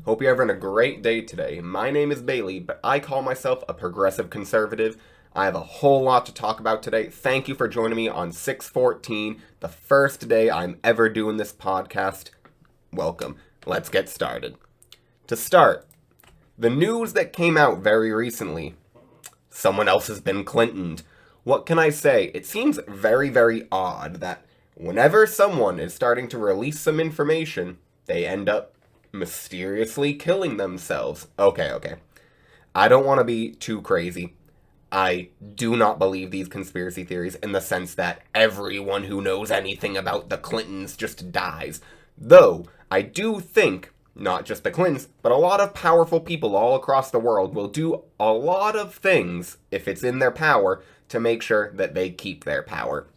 Hope you're having a great day today. My name is Bailey, but I call myself a progressive conservative. I have a whole lot to talk about today. Thank you for joining me on 614, the first day I'm ever doing this podcast. Welcome. Let's get started. To start, the news that came out very recently. Someone else has been Clintoned. What can I say? It seems very, very odd that whenever someone is starting to release some information, they end up mysteriously killing themselves. Okay. I don't want to be too crazy. I do not believe these conspiracy theories in the sense that everyone who knows anything about the Clintons just dies. Though, I do think, not just the Clintons, but a lot of powerful people all across the world will do a lot of things, if it's in their power, to make sure that they keep their power.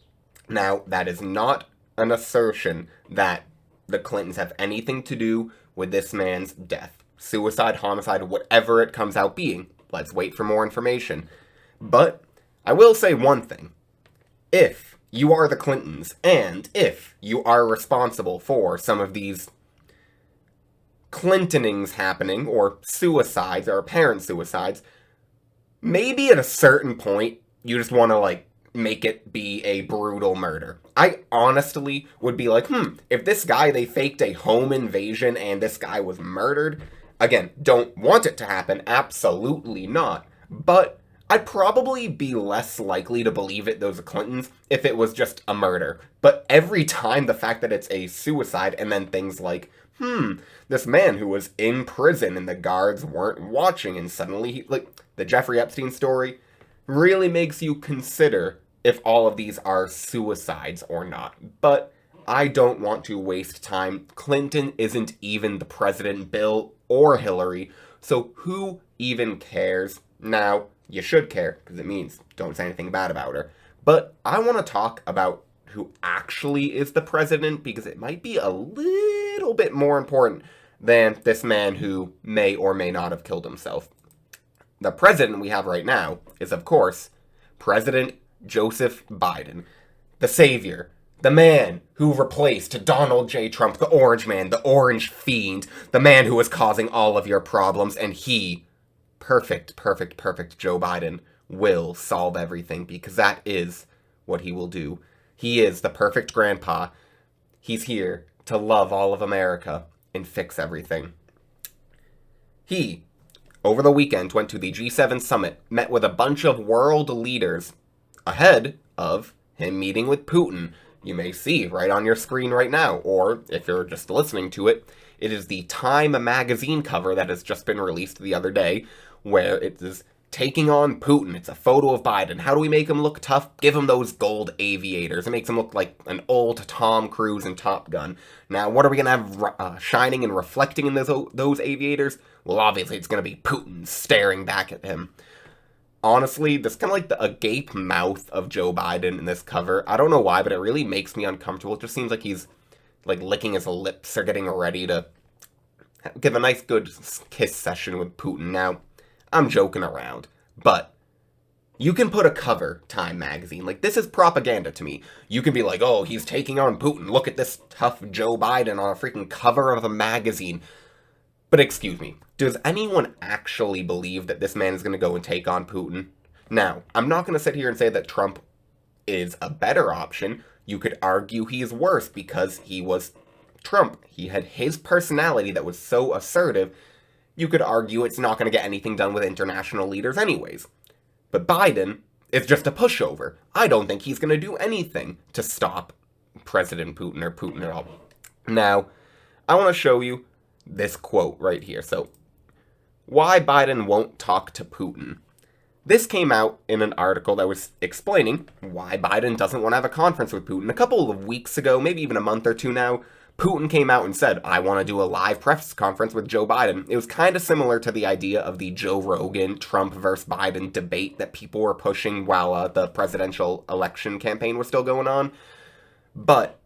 Now, that is not an assertion that the Clintons have anything to do with this man's death. Suicide, homicide, whatever it comes out being. Let's wait for more information. But I will say one thing. If you are the Clintons, and if you are responsible for some of these Clintonings happening, or suicides, or apparent suicides, maybe at a certain point, you just want to, make it be a brutal murder. I honestly would be like, if this guy, they faked a home invasion and this guy was murdered, again, don't want it to happen, absolutely not, but I'd probably be less likely to believe it, those Clintons, if it was just a murder. But every time, the fact that it's a suicide, and then things like, this man who was in prison and the guards weren't watching, and suddenly, the Jeffrey Epstein story, really makes you consider if all of these are suicides or not. But I don't want to waste time. Clinton isn't even the president, Bill or Hillary, so who even cares? Now, you should care, because it means don't say anything bad about her. But I want to talk about who actually is the president, because it might be a little bit more important than this man who may or may not have killed himself. The president we have right now is, of course, President Joseph Biden, the savior, the man who replaced Donald J. Trump, the orange man, the orange fiend, the man who is causing all of your problems, and he, perfect Joe Biden, will solve everything, because that is what he will do. He is the perfect grandpa. He's here to love all of America and fix everything. He, over the weekend, went to the G7 summit, met with a bunch of world leaders ahead of him meeting with Putin. You may see right on your screen right now, or if you're just listening to it, it is the Time magazine cover that has just been released the other day, where it is taking on Putin. It's a photo of Biden. How do we make him look tough? Give him those gold aviators. It makes him look like an old Tom Cruise in Top Gun. Now, what are we going to have shining and reflecting in those aviators? Well, obviously, it's going to be Putin staring back at him. Honestly, this kind of like the agape mouth of Joe Biden in this cover. I don't know why, but it really makes me uncomfortable. It just seems like he's licking his lips or getting ready to give a nice good kiss session with Putin. Now, I'm joking around, but you can put a cover, Time magazine. This is propaganda to me. You can be like, oh, he's taking on Putin. Look at this tough Joe Biden on a freaking cover of a magazine. But excuse me, does anyone actually believe that this man is going to go and take on Putin? Now, I'm not going to sit here and say that Trump is a better option. You could argue he is worse because he was Trump. He had his personality that was so assertive. You could argue it's not going to get anything done with international leaders anyways. But Biden is just a pushover. I don't think he's going to do anything to stop President Putin or Putin at all. Now, I want to show you this quote right here. So, why Biden won't talk to Putin. This came out in an article that was explaining why Biden doesn't want to have a conference with Putin. A couple of weeks ago, maybe even a month or two now, Putin came out and said, I want to do a live press conference with Joe Biden. It was kind of similar to the idea of the Joe Rogan Trump versus Biden debate that people were pushing while the presidential election campaign was still going on. But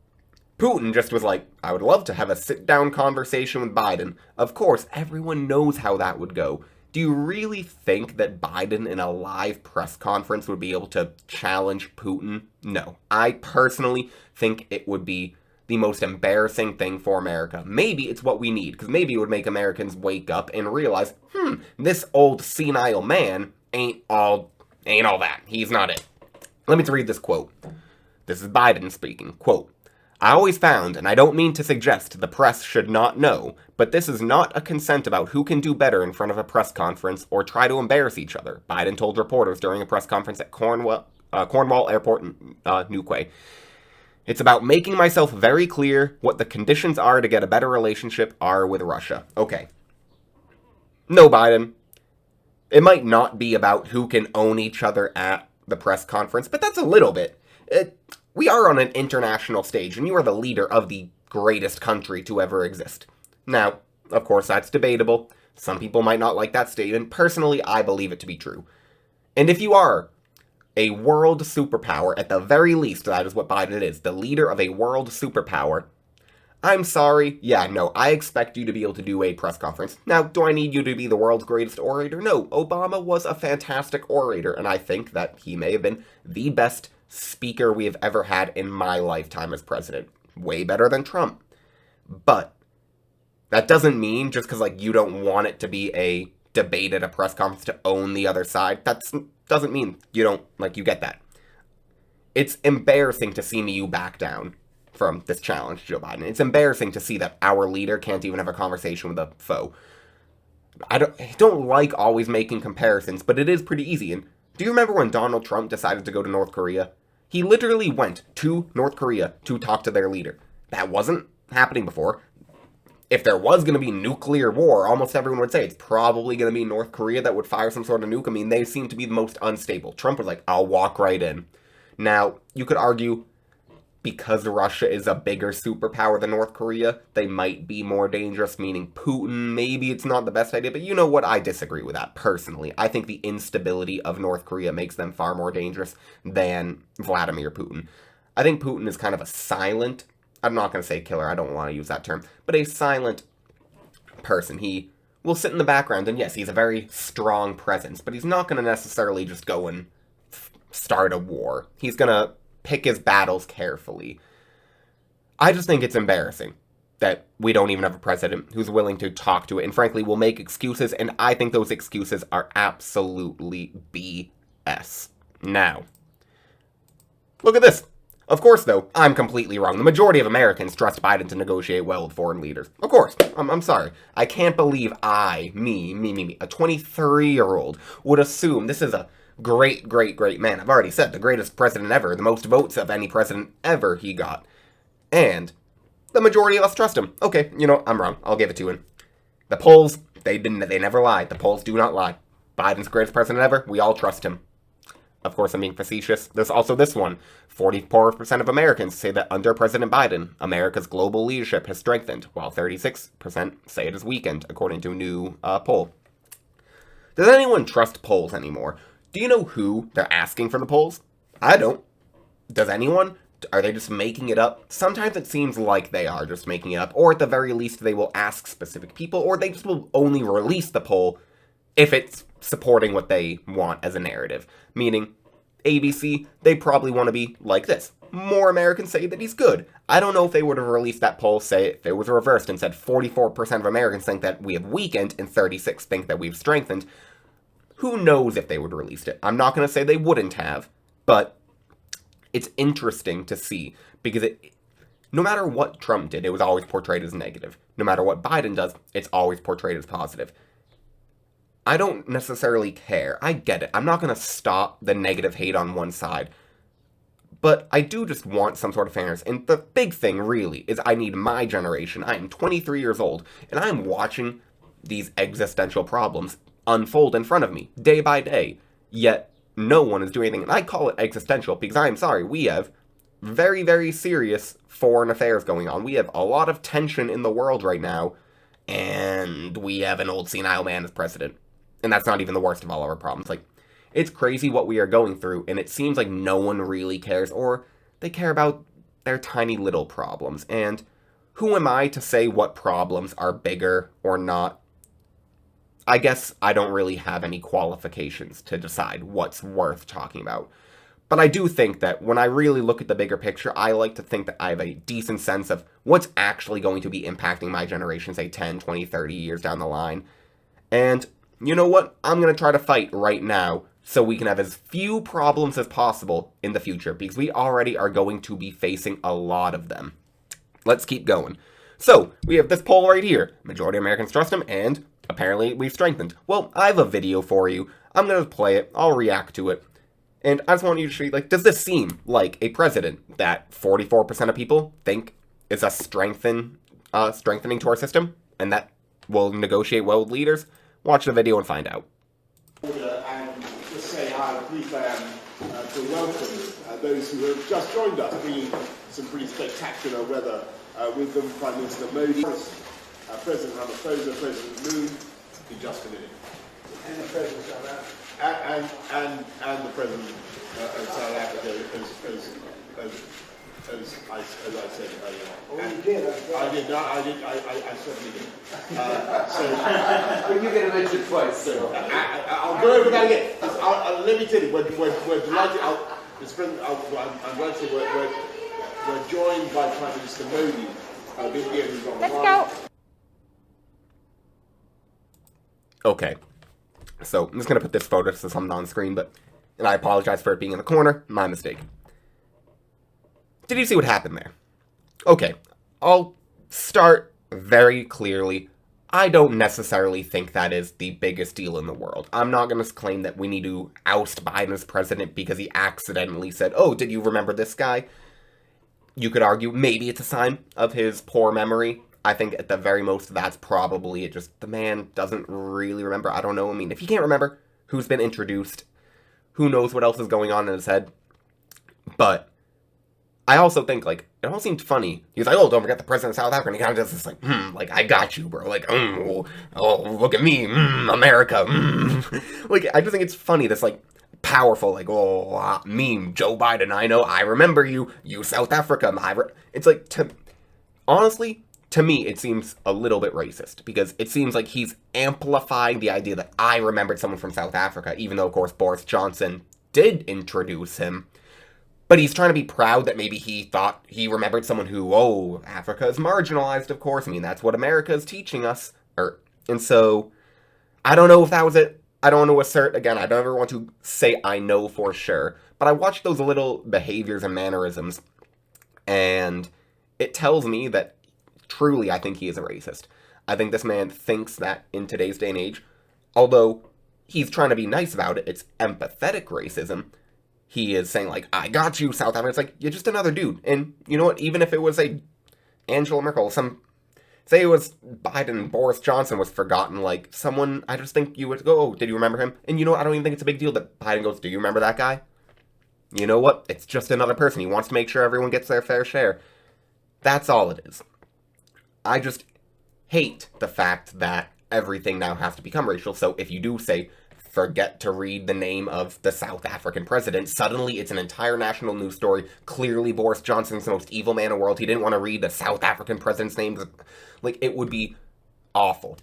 Putin just was like, I would love to have a sit-down conversation with Biden. Of course, everyone knows how that would go. Do you really think that Biden in a live press conference would be able to challenge Putin? No. I personally think it would be the most embarrassing thing for America. Maybe it's what we need, because maybe it would make Americans wake up and realize, this old senile man ain't all that. He's not it. Let me read this quote. This is Biden speaking. Quote, I always found, and I don't mean to suggest the press should not know, but this is not a consent about who can do better in front of a press conference or try to embarrass each other, Biden told reporters during a press conference at Cornwall Airport in Newquay. It's about making myself very clear what the conditions are to get a better relationship are with Russia. Okay. No, Biden. It might not be about who can own each other at the press conference, but that's a little bit. We are on an international stage, and you are the leader of the greatest country to ever exist. Now, of course, that's debatable. Some people might not like that statement. Personally, I believe it to be true. And if you are a world superpower, at the very least, that is what Biden is, the leader of a world superpower, I'm sorry, I expect you to be able to do a press conference. Now, do I need you to be the world's greatest orator? No, Obama was a fantastic orator, and I think that he may have been the best speaker we have ever had in my lifetime as president. Way better than Trump. But that doesn't mean just because, you don't want it to be a debate at a press conference to own the other side. That doesn't mean you don't, you get that. It's embarrassing to see you back down from this challenge, Joe Biden. It's embarrassing to see that our leader can't even have a conversation with a foe. I don't like always making comparisons, but it is pretty easy. And do you remember when Donald Trump decided to go to North Korea? He literally went to North Korea to talk to their leader. That wasn't happening before. If there was going to be nuclear war, almost everyone would say it's probably going to be North Korea that would fire some sort of nuke. I mean, they seem to be the most unstable. Trump was like, I'll walk right in. Now, you could argue because Russia is a bigger superpower than North Korea, they might be more dangerous, meaning Putin, maybe it's not the best idea, but you know what, I disagree with that, personally. I think the instability of North Korea makes them far more dangerous than Vladimir Putin. I think Putin is kind of a silent, I'm not going to say killer, I don't want to use that term, but a silent person. He will sit in the background, and yes, he's a very strong presence, but he's not going to necessarily just go and start a war. He's going to pick his battles carefully. I just think it's embarrassing that we don't even have a president who's willing to talk to it, and frankly will make excuses, and I think those excuses are absolutely BS. Now, look at this. Of course, though, I'm completely wrong. The majority of Americans trust Biden to negotiate well with foreign leaders. Of course. I'm sorry. I can't believe a 23-year-old would assume this is a great man. I've already said, the greatest president ever, the most votes of any president ever he got. And the majority of us trust him. Okay, I'm wrong. I'll give it to him. The polls, they never lie. The polls do not lie. Biden's the greatest president ever. We all trust him. Of course, I'm being facetious. There's also this one. 44% of Americans say that under President Biden, America's global leadership has strengthened, while 36% say it has weakened, according to a new poll. Does anyone trust polls anymore? Do you know who they're asking for the polls? I don't. Does anyone? Are they just making it up? Sometimes it seems like they are just making it up, or at the very least they will ask specific people, or they just will only release the poll if it's supporting what they want as a narrative. Meaning, ABC, they probably want to be like this. More Americans say that he's good. I don't know if they would have released that poll, say, if it was reversed and said 44% of Americans think that we have weakened and 36% think that we've strengthened. Who knows if they would have released it? I'm not going to say they wouldn't have, but it's interesting to see, because no matter what Trump did, it was always portrayed as negative. No matter what Biden does, it's always portrayed as positive. I don't necessarily care. I get it. I'm not going to stop the negative hate on one side. But I do just want some sort of fairness. And the big thing, really, is I need my generation. I am 23 years old, and I'm watching these existential problems unfold in front of me, day by day. Yet, no one is doing anything. And I call it existential because I'm sorry, we have very, very serious foreign affairs going on. We have a lot of tension in the world right now, and we have an old senile man as president. And that's not even the worst of all our problems. It's crazy what we are going through, and it seems like no one really cares, or they care about their tiny little problems. And who am I to say what problems are bigger or not? I guess I don't really have any qualifications to decide what's worth talking about. But I do think that when I really look at the bigger picture, I like to think that I have a decent sense of what's actually going to be impacting my generation, say 10, 20, 30 years down the line. And you know what? I'm going to try to fight right now so we can have as few problems as possible in the future, because we already are going to be facing a lot of them. Let's keep going. So, we have this poll right here. Majority of Americans trust him, and apparently we've strengthened. Well, I have a video for you. I'm going to play it. I'll react to it. And I just want you to see, like, does this seem like a president that 44% of people think is a strengthening to our system, and that will negotiate well with leaders? Watch the video and find out. And just say how pleased I am to welcome those who have just joined us, bringing some pretty spectacular weather with them. Prime Minister Modi, President Ramaphosa, President Moon, in just a minute. And the President of South Africa. And the President of South Africa, as I said earlier. Oh, you did? I certainly did. But you get to mention twice. So. I'll go over that again. Let me tell you, we're delighted. I'm glad to say we're joined by Prime Minister Modi. Let's go. Okay. So, I'm just going to put this photo so something on screen, and I apologize for it being in the corner. My mistake. Did you see what happened there? Okay, I'll start very clearly. I don't necessarily think that is the biggest deal in the world. I'm not going to claim that we need to oust Biden as president because he accidentally said, oh, did you remember this guy? You could argue maybe it's a sign of his poor memory. I think at the very most, that's probably it. Just the man doesn't really remember. I don't know. I mean, if he can't remember who's been introduced, who knows what else is going on in his head. But I also think, like, it all seemed funny. He was like, oh, don't forget the president of South Africa. And he kind of does this, like, like, I got you, bro. Like, oh, look at me, America, Like, I just think it's funny, this, like, powerful, like, oh, meme, Joe Biden, I remember you, South Africa. It's like, honestly, to me, it seems a little bit racist, because it seems like he's amplifying the idea that I remembered someone from South Africa, even though, of course, Boris Johnson did introduce him. But he's trying to be proud that maybe he thought he remembered someone who, oh, Africa is marginalized, of course. I mean, that's what America is teaching us. And so, I don't know if that was it. I don't want to assert, again, I don't ever want to say I know for sure. But I watched those little behaviors and mannerisms, and it tells me that truly I think he is a racist. I think this man thinks that in today's day and age, although he's trying to be nice about it, it's empathetic racism. He is saying, like, I got you, South Africa. It's like, you're just another dude. And you know what? Even if it was a Angela Merkel, say it was Biden, Boris Johnson was forgotten, like, someone, I just think you would go, oh, did you remember him? And you know what? I don't even think it's a big deal that Biden goes, do you remember that guy? You know what? It's just another person. He wants to make sure everyone gets their fair share. That's all it is. I just hate the fact that everything now has to become racial. So if you do say, forget to read the name of the South African president, suddenly it's an entire national news story. Clearly Boris Johnson's the most evil man in the world. He didn't want to read the South African president's name. Like, it would be awful.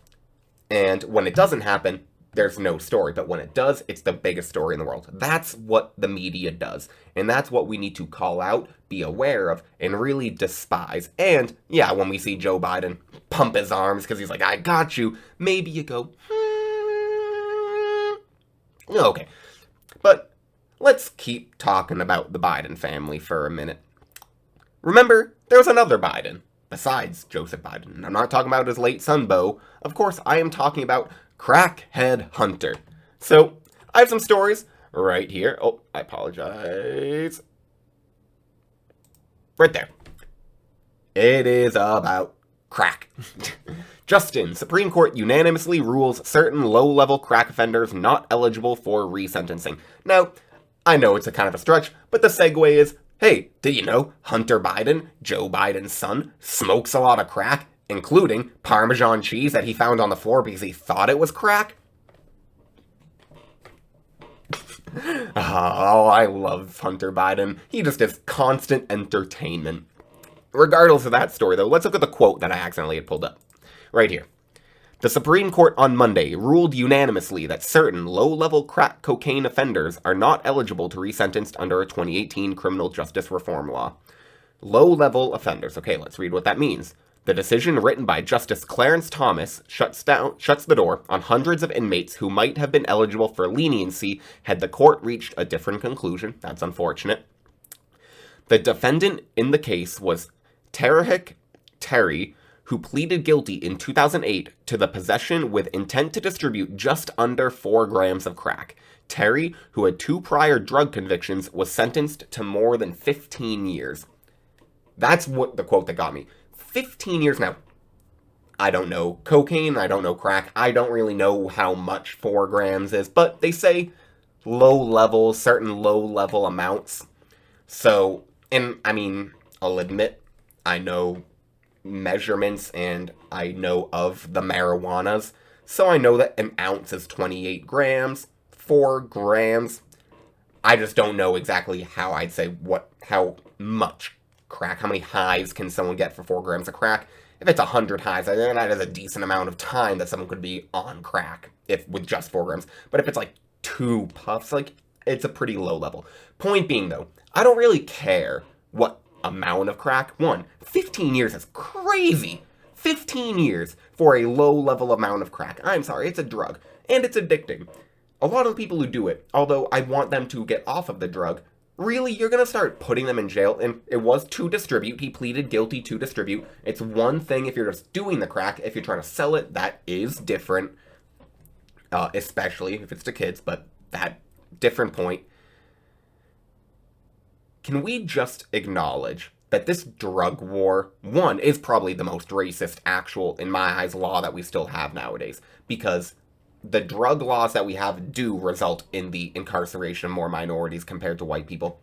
And when it doesn't happen, there's no story. But when it does, it's the biggest story in the world. That's what the media does. And that's what we need to call out, be aware of, and really despise. And, yeah, when we see Joe Biden pump his arms because he's like, I got you, maybe you go, okay. But let's keep talking about the Biden family for a minute. Remember, there's another Biden, besides Joseph Biden. And I'm not talking about his late son, Beau. Of course, I am talking about Crackhead Hunter. So, I have some stories right here. Oh, I apologize. Right there. It is about crack. Justin, Supreme Court unanimously rules certain low-level crack offenders not eligible for resentencing. Now, I know it's a kind of a stretch, but the segue is, hey, did you know Hunter Biden, Joe Biden's son, smokes a lot of crack, including Parmesan cheese that he found on the floor because he thought it was crack? Oh, I love Hunter Biden. He just gives constant entertainment. Regardless of that story, though, let's look at the quote that I accidentally had pulled up. Right here. The Supreme Court on Monday ruled unanimously that certain low-level crack cocaine offenders are not eligible to be resentenced under a 2018 criminal justice reform law. Low-level offenders. Okay, let's read what that means. The decision, written by Justice Clarence Thomas, shuts the door on hundreds of inmates who might have been eligible for leniency had the court reached a different conclusion. That's unfortunate. The defendant in the case was Tarek Terry, who pleaded guilty in 2008 to the possession with intent to distribute just under 4 grams of crack. Terry, who had 2 prior drug convictions, was sentenced to more than 15 years. That's what the quote that got me. 15 years now. I don't know cocaine, I don't know crack, I don't really know how much 4 grams is, but they say certain low-level amounts. So, and I mean, I'll admit, I know measurements and I know of the marijuanas, so I know that an ounce is 28 grams, 4 grams. I just don't know exactly how I'd say how much crack, how many highs can someone get for 4 grams of crack. If it's 100 highs, then that is a decent amount of time that someone could be on crack with just 4 grams. But if it's like 2 puffs, like, it's a pretty low level. Point being, though, I don't really care what amount of crack. 15 years is crazy. 15 years for a low-level amount of crack. I'm sorry, it's a drug, and it's addicting. A lot of the people who do it, although I want them to get off of the drug, really, you're going to start putting them in jail, and it was to distribute. He pleaded guilty to distribute. It's one thing if you're just doing the crack. If you're trying to sell it, that is different, especially if it's to kids, but that different point. Can we just acknowledge that this drug war, is probably the most racist actual, in my eyes, law that we still have nowadays, because the drug laws that we have do result in the incarceration of more minorities compared to white people,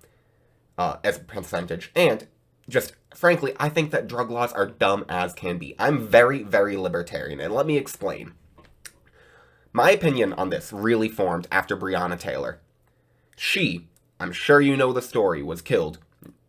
as a percentage. And just, frankly, I think that drug laws are dumb as can be. I'm very, very libertarian, and let me explain. My opinion on this really formed after Breonna Taylor. She, I'm sure you know the story, was killed.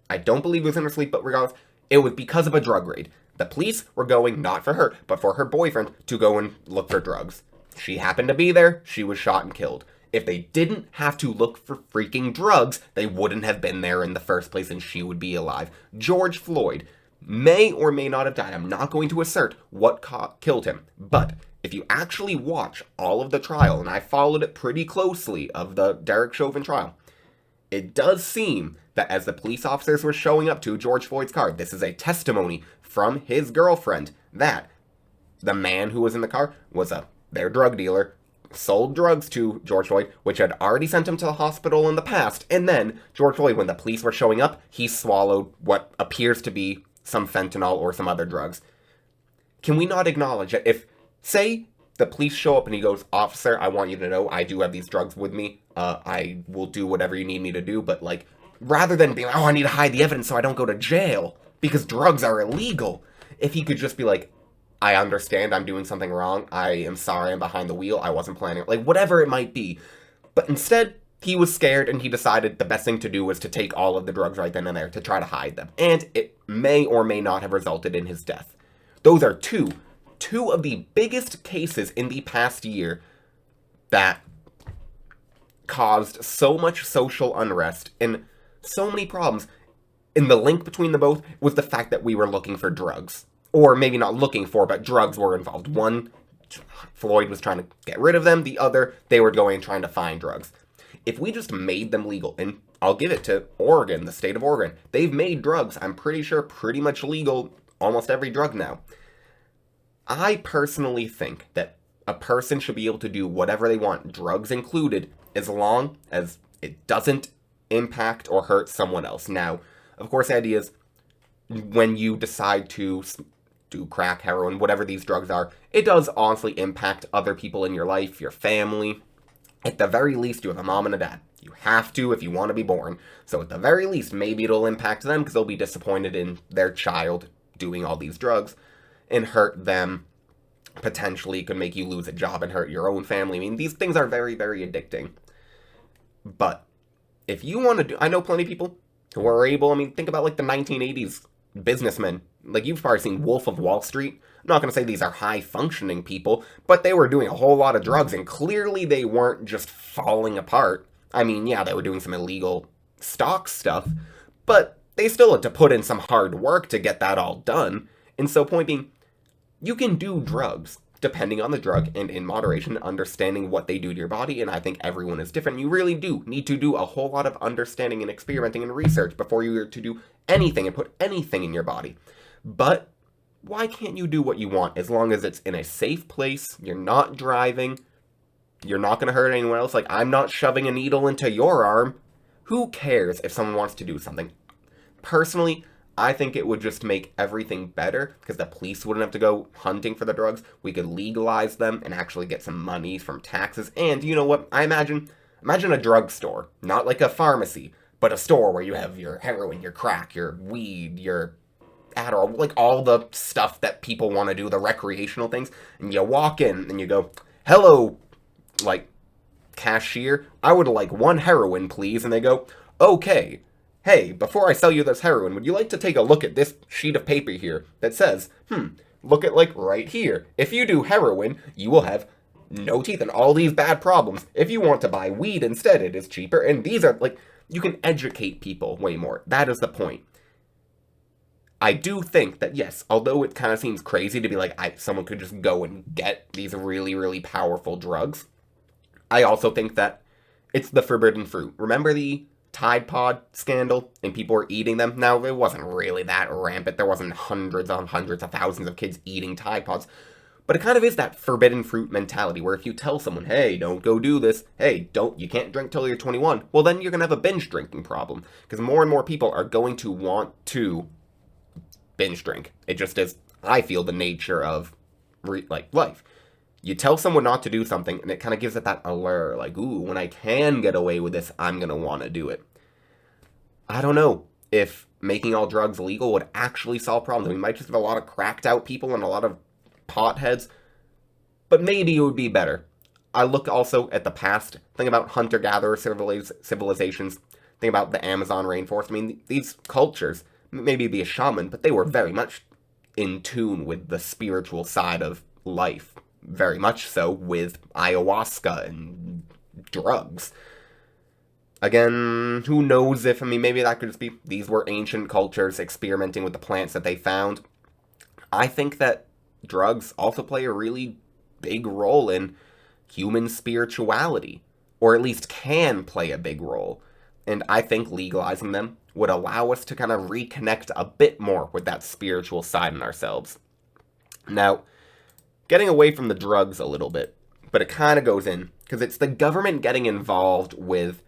I don't believe it was in her sleep, but regardless, it was because of a drug raid. The police were going, not for her, but for her boyfriend, to go and look for drugs. She happened to be there, she was shot and killed. If they didn't have to look for freaking drugs, they wouldn't have been there in the first place and she would be alive. George Floyd may or may not have died. I'm not going to assert what killed him. But if you actually watch all of the trial, and I followed it pretty closely of the Derek Chauvin trial, it does seem that as the police officers were showing up to George Floyd's car, this is a testimony from his girlfriend, that the man who was in the car was their drug dealer, sold drugs to George Floyd, which had already sent him to the hospital in the past, and then George Floyd, when the police were showing up, he swallowed what appears to be some fentanyl or some other drugs. Can we not acknowledge that if, say, the police show up and he goes, "Officer, I want you to know I do have these drugs with me, I will do whatever you need me to do," but like, rather than being, "Oh, I need to hide the evidence so I don't go to jail, because drugs are illegal," if he could just be like, "I understand I'm doing something wrong. I am sorry I'm behind the wheel. I wasn't planning," like whatever it might be. But instead, he was scared and he decided the best thing to do was to take all of the drugs right then and there to try to hide them. And it may or may not have resulted in his death. Those are two of the biggest cases in the past year that caused so much social unrest and so many problems. And the link between the both was the fact that we were looking for drugs. Or maybe not looking for, but drugs were involved. One, Floyd was trying to get rid of them. The other, they were going and trying to find drugs. If we just made them legal, and I'll give it to Oregon, the state of Oregon, they've made drugs, I'm pretty sure, pretty much legal, almost every drug now. I personally think that a person should be able to do whatever they want, drugs included, as long as it doesn't impact or hurt someone else. Now, of course, the idea is when you decide to do crack, heroin, whatever these drugs are, it does honestly impact other people in your life, your family. At the very least, you have a mom and a dad. You have to if you want to be born. So at the very least, maybe it'll impact them because they'll be disappointed in their child doing all these drugs and hurt them. Potentially could make you lose a job and hurt your own family. I mean, these things are very, very addicting. But if you want to do, I know plenty of people who are able, I mean, think about like the 1980s businessmen. Like, you've probably seen Wolf of Wall Street. I'm not going to say these are high-functioning people, but they were doing a whole lot of drugs, and clearly they weren't just falling apart. I mean, yeah, they were doing some illegal stock stuff, but they still had to put in some hard work to get that all done. And so, point being, you can do drugs, depending on the drug and in moderation, understanding what they do to your body, and I think everyone is different. You really do need to do a whole lot of understanding and experimenting and research before you are to do anything and put anything in your body. But why can't you do what you want as long as it's in a safe place, you're not driving, you're not going to hurt anyone else? Like, I'm not shoving a needle into your arm. Who cares if someone wants to do something? Personally, I think it would just make everything better because the police wouldn't have to go hunting for the drugs. We could legalize them and actually get some money from taxes. And you know what? Imagine a drugstore, not like a pharmacy, but a store where you have your heroin, your crack, your weed, your Adderall, like all the stuff that people want to do, the recreational things. And you walk in and you go, "Hello, like, cashier, I would like 1 heroin, please." And they go, "Okay. Hey, before I sell you this heroin, would you like to take a look at this sheet of paper here that says, look at, like, right here. If you do heroin, you will have no teeth and all these bad problems. If you want to buy weed instead, it is cheaper." And these are, like, you can educate people way more. That is the point. I do think that, yes, although it kind of seems crazy to be like, someone could just go and get these really, really powerful drugs, I also think that it's the forbidden fruit. Remember the Tide Pod scandal and people were eating them? Now, it wasn't really that rampant. There wasn't hundreds of thousands of kids eating Tide Pods. But it kind of is that forbidden fruit mentality where if you tell someone, "Hey, don't go do this. Hey, you can't drink till you're 21. Well, then you're going to have a binge drinking problem. Because more and more people are going to want to binge drink. It just is, I feel, the nature of, life. You tell someone not to do something, and it kind of gives it that allure, like, ooh, when I can get away with this, I'm going to want to do it. I don't know if making all drugs legal would actually solve problems. We might just have a lot of cracked out people and a lot of potheads, but maybe it would be better. I look also at the past, think about hunter-gatherer civilizations, think about the Amazon rainforest. I mean, these cultures, maybe be a shaman, but they were very much in tune with the spiritual side of life. Very much so with ayahuasca and drugs. Again, who knows if, maybe that could just be, these were ancient cultures experimenting with the plants that they found. I think that drugs also play a really big role in human spirituality, or at least can play a big role. And I think legalizing them would allow us to kind of reconnect a bit more with that spiritual side in ourselves. Now, getting away from the drugs a little bit, but it kind of goes in, because it's the government getting involved with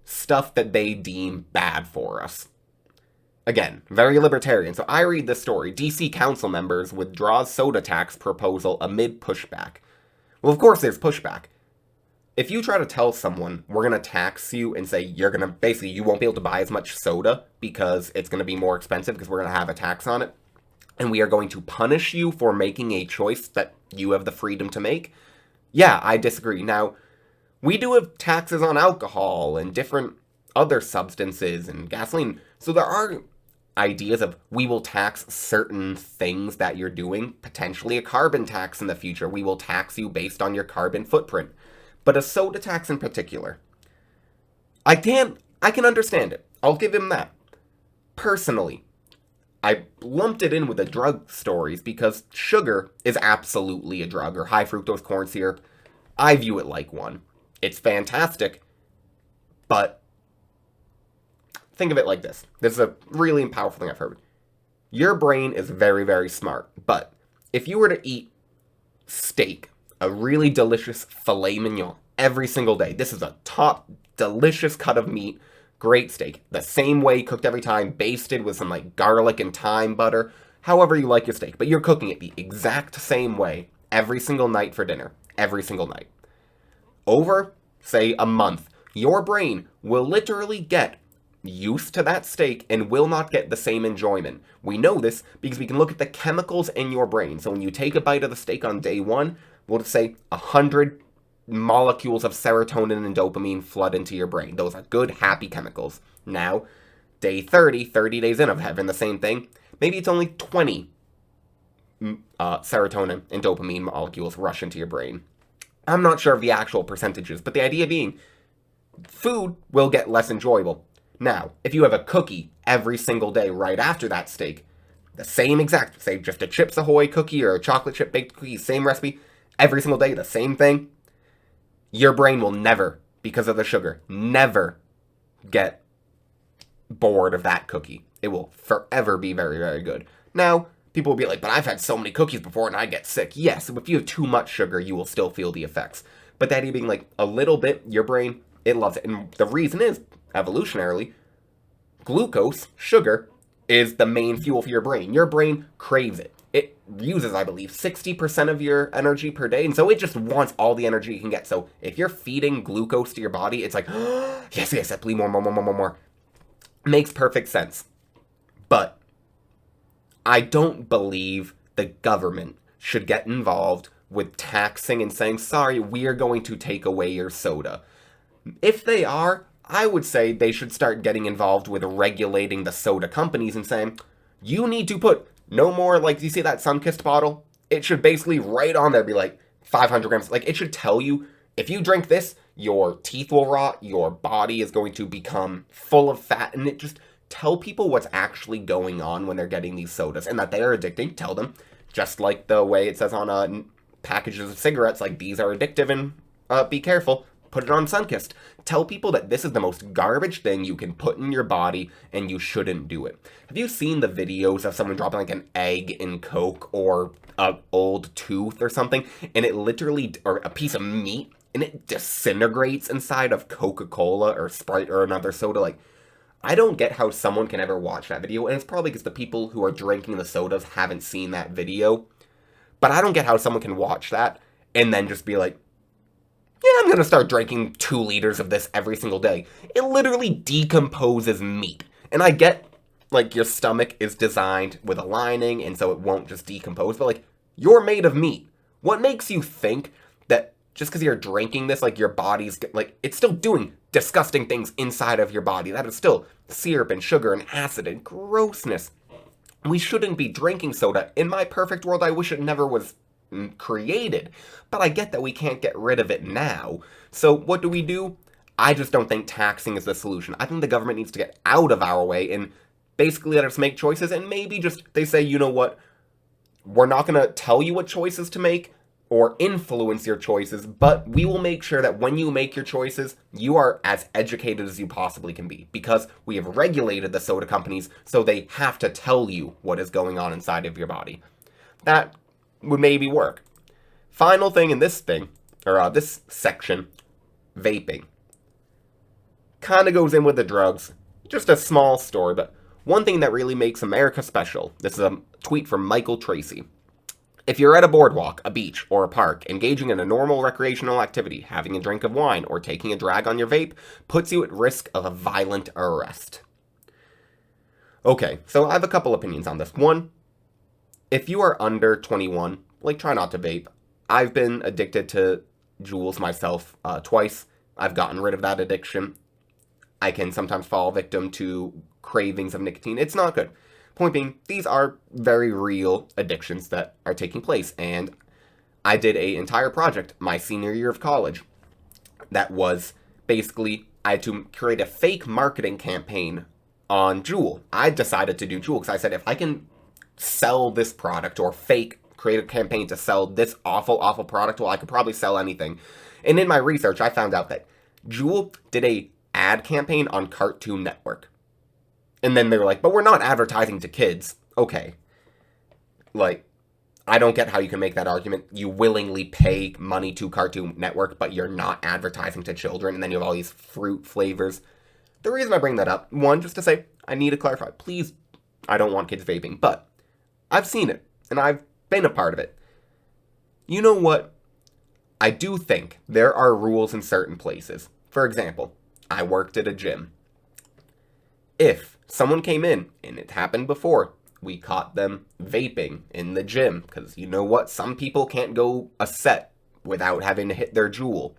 stuff that they deem bad for us. Again, very libertarian. So I read this story. DC council members withdraws soda tax proposal amid pushback. Well, of course there's pushback. If you try to tell someone, we're going to tax you and say you won't be able to buy as much soda because it's going to be more expensive because we're going to have a tax on it, and we are going to punish you for making a choice that you have the freedom to make, yeah, I disagree. Now, we do have taxes on alcohol and different other substances and gasoline, so there are ideas of we will tax certain things that you're doing, potentially a carbon tax in the future. We will tax you based on your carbon footprint. But a soda tax in particular, I can understand it. I'll give him that. Personally, I lumped it in with the drug stories because sugar is absolutely a drug, or high fructose corn syrup. I view it like one. It's fantastic, but think of it like this. This is a really powerful thing I've heard. Your brain is very, very smart, but if you were to eat steak, a really delicious filet mignon, every single day, this is a top delicious cut of meat, great steak, the same way, cooked every time, basted with some like garlic and thyme butter, however you like your steak, but you're cooking it the exact same way every single night for dinner, every single night. Over, say, a month, your brain will literally get used to that steak and will not get the same enjoyment. We know this because we can look at the chemicals in your brain. So when you take a bite of the steak on day one, we'll just say 100 molecules of serotonin and dopamine flood into your brain. Those are good, happy chemicals. Now, day 30 days in of having the same thing, maybe it's only 20 serotonin and dopamine molecules rush into your brain. I'm not sure of the actual percentages, but the idea being, food will get less enjoyable. Now, if you have a cookie every single day right after that steak, the same exact, say just a Chips Ahoy cookie or a chocolate chip baked cookie, same recipe, every single day, the same thing, your brain will never, because of the sugar, never get bored of that cookie. It will forever be very, very good. Now, people will be like, but I've had so many cookies before and I get sick. Yes, if you have too much sugar, you will still feel the effects. But that being like a little bit, your brain, it loves it. And the reason is, evolutionarily, glucose, sugar, is the main fuel for your brain. Your brain craves it. It uses, I believe, 60% of your energy per day, and so it just wants all the energy it can get. So if you're feeding glucose to your body, it's like, oh, yes, please, more. Makes perfect sense. But I don't believe the government should get involved with taxing and saying, sorry, we are going to take away your soda. If they are, I would say they should start getting involved with regulating the soda companies and saying, you need to put no more, like, you see that Sunkist bottle? It should basically right on there be like 500 grams. Like, it should tell you, if you drink this, your teeth will rot, your body is going to become full of fat, and it just tell people what's actually going on when they're getting these sodas, and that they are addicting. Tell them, just like the way it says on packages of cigarettes, like, these are addictive and be careful. Put it on Sunkist. Tell people that this is the most garbage thing you can put in your body and you shouldn't do it. Have you seen the videos of someone dropping like an egg in Coke or an old tooth or something, and it literally, or a piece of meat, and it disintegrates inside of Coca-Cola or Sprite or another soda? Like, I don't get how someone can ever watch that video, and it's probably because the people who are drinking the sodas haven't seen that video. But I don't get how someone can watch that and then just be like, yeah, I'm gonna start drinking 2 liters of this every single day. It literally decomposes meat. And I get, like, your stomach is designed with a lining, and so it won't just decompose, but, like, you're made of meat. What makes you think that just because you're drinking this, like, your body's, like, it's still doing disgusting things inside of your body? That is still syrup and sugar and acid and grossness. We shouldn't be drinking soda. In my perfect world, I wish it never was created, but I get that we can't get rid of it now. So what do? I just don't think taxing is the solution. I think the government needs to get out of our way and basically let us make choices, and maybe just they say, you know what, we're not going to tell you what choices to make or influence your choices, but we will make sure that when you make your choices, you are as educated as you possibly can be, because we have regulated the soda companies, so they have to tell you what is going on inside of your body. That would maybe work. Final thing in this thing, or this section, vaping. Kind of goes in with the drugs. Just a small story, but one thing that really makes America special. This is a tweet from Michael Tracy. If you're at a boardwalk, a beach, or a park, engaging in a normal recreational activity, having a drink of wine, or taking a drag on your vape, puts you at risk of a violent arrest. Okay, so I have a couple opinions on this. One, if you are under 21, like, try not to vape. I've been addicted to Juuls myself twice. I've gotten rid of that addiction. I can sometimes fall victim to cravings of nicotine. It's not good. Point being, these are very real addictions that are taking place, and I did an entire project my senior year of college that was basically, I had to create a fake marketing campaign on Juul. I decided to do Juul because I said, if I can sell this product or create a campaign to sell this awful product, well, I could probably sell anything. And in my research, I found out that Juul did a ad campaign on Cartoon Network. And then they were like, but we're not advertising to kids. Okay. Like, I don't get how you can make that argument. You willingly pay money to Cartoon Network, but you're not advertising to children, and then you have all these fruit flavors. The reason I bring that up, one, just to say, I need to clarify, please, I don't want kids vaping, but I've seen it, and I've been a part of it. You know what? I do think there are rules in certain places. For example, I worked at a gym. If someone came in, and it happened before, we caught them vaping in the gym, because you know what? Some people can't go a set without having to hit their Juul.